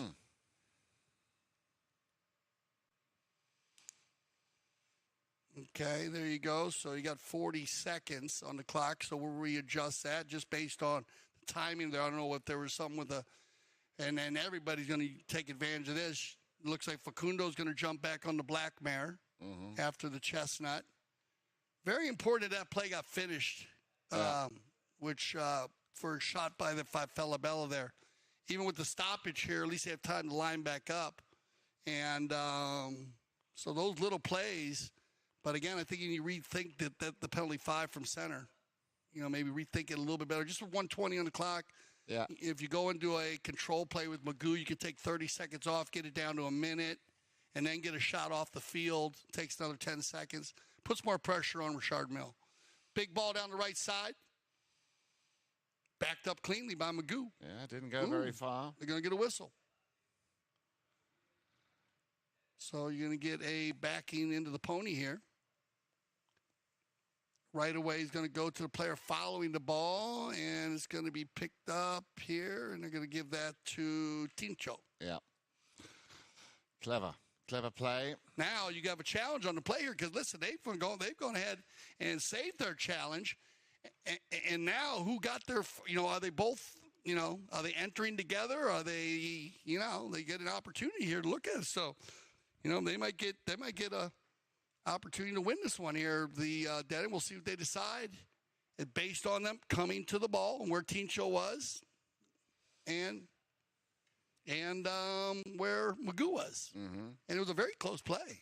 Okay, there you go. So you got 40 seconds on the clock. So we'll readjust that just based on the timing there. I don't know if there was something with the... And then everybody's going to take advantage of this. It looks like Facundo's going to jump back on the black mare after the chestnut. Very important that play got finished, which for a shot by the Falabella there. Even with the stoppage here, at least they have time to line back up And so those little plays. But again, I think you need to rethink that the penalty 5 from center. Maybe rethink it a little bit better. Just with 1:20 on the clock. Yeah. If you go into a control play with Magoo, you can take 30 seconds off, get it down to a minute, and then get a shot off the field. Takes another 10 seconds. Puts more pressure on Richard Mille. Big ball down the right side. Backed up cleanly by Magoo. Yeah, didn't go very far. They're going to get a whistle. So you're going to get a backing into the pony here. Right away, he's going to go to the player following the ball, and it's going to be picked up here, and they're going to give that to Tincho. Yeah. Clever play. Now you have a challenge on the play here because, listen, they've gone ahead and saved their challenge. And now who got their, are they both, are they entering together? Are they, they get an opportunity here to look at it. So, they might get a opportunity to win this one here. The dead end, we'll see what they decide. It's based on them coming to the ball and where Tincho was and where Magoo was. Mm-hmm. And it was a very close play.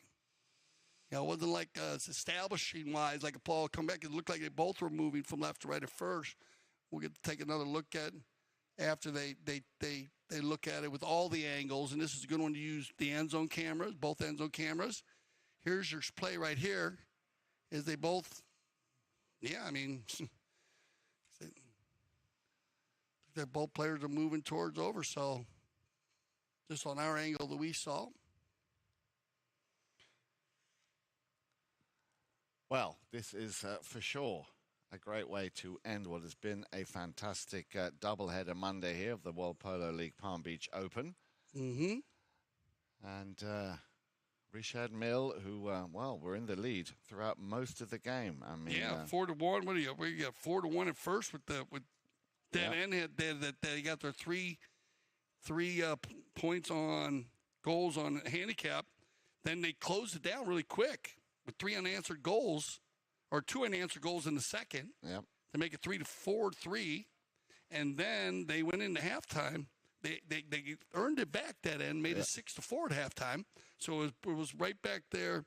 It wasn't like establishing-wise, like a ball come back. It looked like they both were moving from left to right at first. We'll get to take another look at it after they look at it with all the angles. And this is a good one to use the end zone cameras, both end zone cameras. Here's your play right here. Is they both, they're both players are moving towards over. So just on our angle that we saw. Well, this is for sure a great way to end what has been a fantastic doubleheader Monday here of the World Polo League Palm Beach Open. Mm-hmm. And Richard Mille, who, were in the lead throughout most of the game. 4-1. What do you got? 4-1 at first with dead end. They got their three points on goals on handicap. Then they closed it down really quick with 3 unanswered goals, or 2 unanswered goals in the second. Yep. They make it 3-4-3, and then they went into halftime. They earned it back that end, made it 6-4 at halftime. So it was right back there.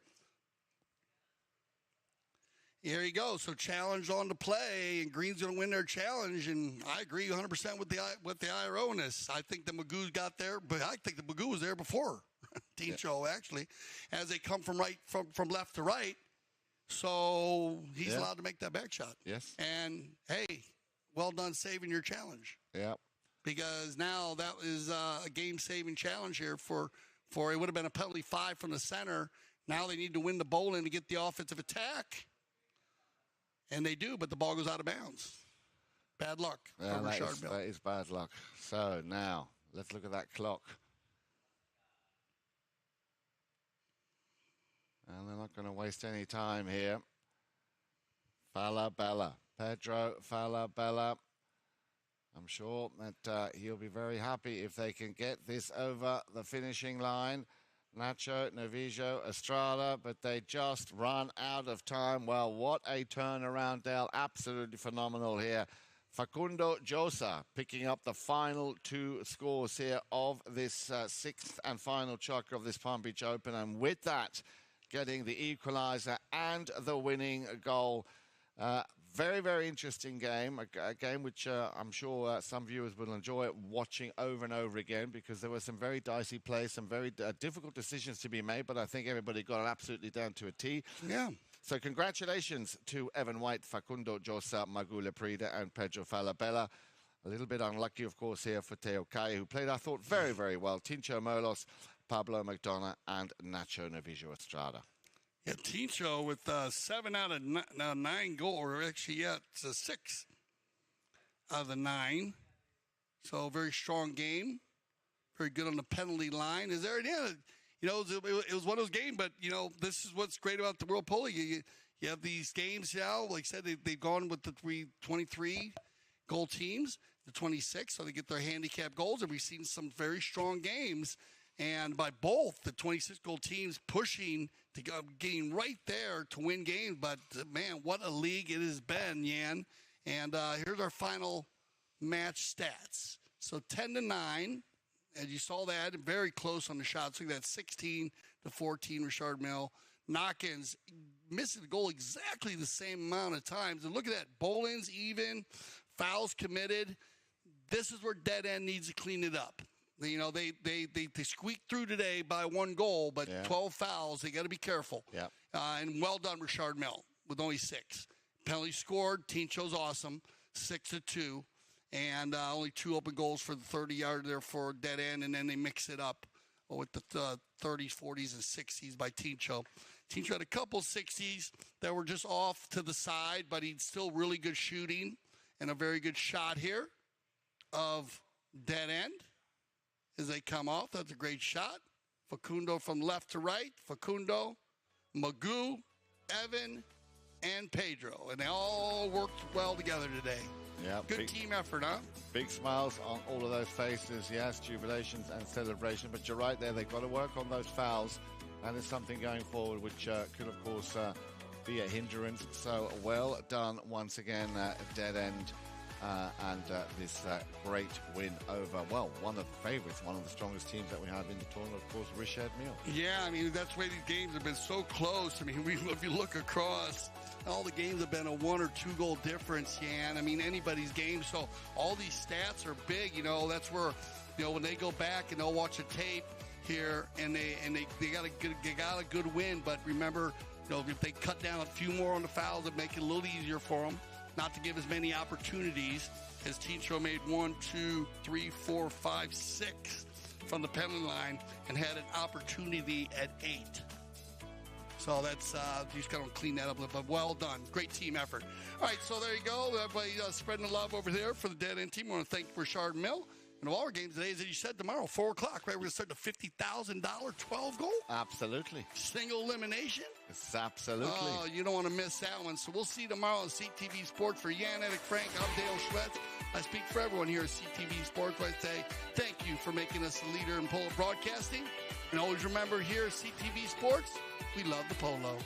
Here you go. So challenge on the play, and Green's going to win their challenge. And I agree 100% with the IRO in this. I think the Magoo's got there, but I think the Magoo was there before Tincho actually, as they come from left to right. So he's allowed to make that back shot. Yes. And hey, well done saving your challenge. Yeah. Because now that is a game-saving challenge here for it would have been a penalty 5 from the center. Now they need to win the bowling to get the offensive attack. And they do, but the ball goes out of bounds. Bad luck for Richard Mille. That is bad luck. So now, let's look at that clock. And they're not going to waste any time here. Falabella. Pedro Falabella. I'm sure that he'll be very happy if they can get this over the finishing line. Nacho, Novillo, Estrada, but they just run out of time. Well, what a turnaround, Dale. Absolutely phenomenal here. Facundo Josa picking up the final 2 scores here of this 6th and final chocker of this Palm Beach Open. And with that, getting the equalizer and the winning goal. Very, very interesting game, a game which I'm sure some viewers will enjoy watching over and over again because there were some very dicey plays, some very difficult decisions to be made, but I think everybody got it absolutely down to a T. Yeah. So congratulations to Evan White, Facundo Josa, Magoo Leprida, and Pedro Falabella. A little bit unlucky, of course, here for Teo Calle, who played, I thought, very, very well. Tincho Molos, Pablo McDonough, and Nacho Novillo Estrada. Yeah, Tincho with 7 out of 9 goals, or actually, it's 6 out of the 9. So very strong game. Very good on the penalty line. Is there? Yeah, it was one of those games, but, this is what's great about the World Polo. You have these games now. Like I said, they've gone with the 23 goal teams, the 26, so they get their handicap goals, and we've seen some very strong games. And by both the 26-goal teams pushing to getting right there to win games. But, man, what a league it has been, Yan. And here's our final match stats. So 10-9, And you saw that very close on the shots. Look at that 16-14, Richard Mille. Knock-ins, missing the goal exactly the same amount of times. And look at that. Bowling's even, fouls committed. This is where dead end needs to clean it up. You know, they squeaked through today by 1 goal, but 12 fouls. They got to be careful. Yeah. And well done, Richard Mille, with only 6. Penalty scored. Team shows awesome, 6-2. And only 2 open goals for the 30-yard there for dead end, and then they mix it up with the 30s, 40s, and 60s by Tincho. Tincho had a couple 60s that were just off to the side, but he's still really good shooting and a very good shot here of dead end as they come off. That's a great shot. Facundo from left to right. Facundo, Magoo, Evan, and Pedro. And they all worked well together today. Yeah, good team effort, huh? Big smiles on all of those faces, yes, jubilations and celebration. But you're right there, they've got to work on those fouls. And there's something going forward which could, of course, be a hindrance. So well done once again, dead end. And this great win over, well, one of the favorites, one of the strongest teams that we have in the tournament, of course, Richard Mille. Yeah, I mean, that's why these games have been so close. I mean, if you look across, all the games have been a 1 or 2 goal difference, Jan. I mean, anybody's game. So all these stats are big, you know. That's where, you know, when they go back and they'll watch a tape here and they got a good win. But remember, you know, if they cut down a few more on the fouls, it'd make it a little easier for them. Not to give as many opportunities as Tincho made 1, 2, 3, 4, 5, 6 from the penalty line and had an opportunity at 8. So that's, you just got to clean that up a little bit. Well done. Great team effort. All right, so there you go. Everybody spreading the love over there for the dead end team. I want to thank Richard Mille. And all our games today, as you said, tomorrow, 4 o'clock, right? We're going to start the $50,000 12-goal. Absolutely. Single elimination. It's absolutely. Oh, you don't want to miss that one. So we'll see you tomorrow on CTV Sports. For Jan, Edick, Frank, I'm Dale Schwetz. I speak for everyone here at CTV Sports. I say thank you for making us a leader in polo broadcasting. And always remember here at CTV Sports, we love the polo.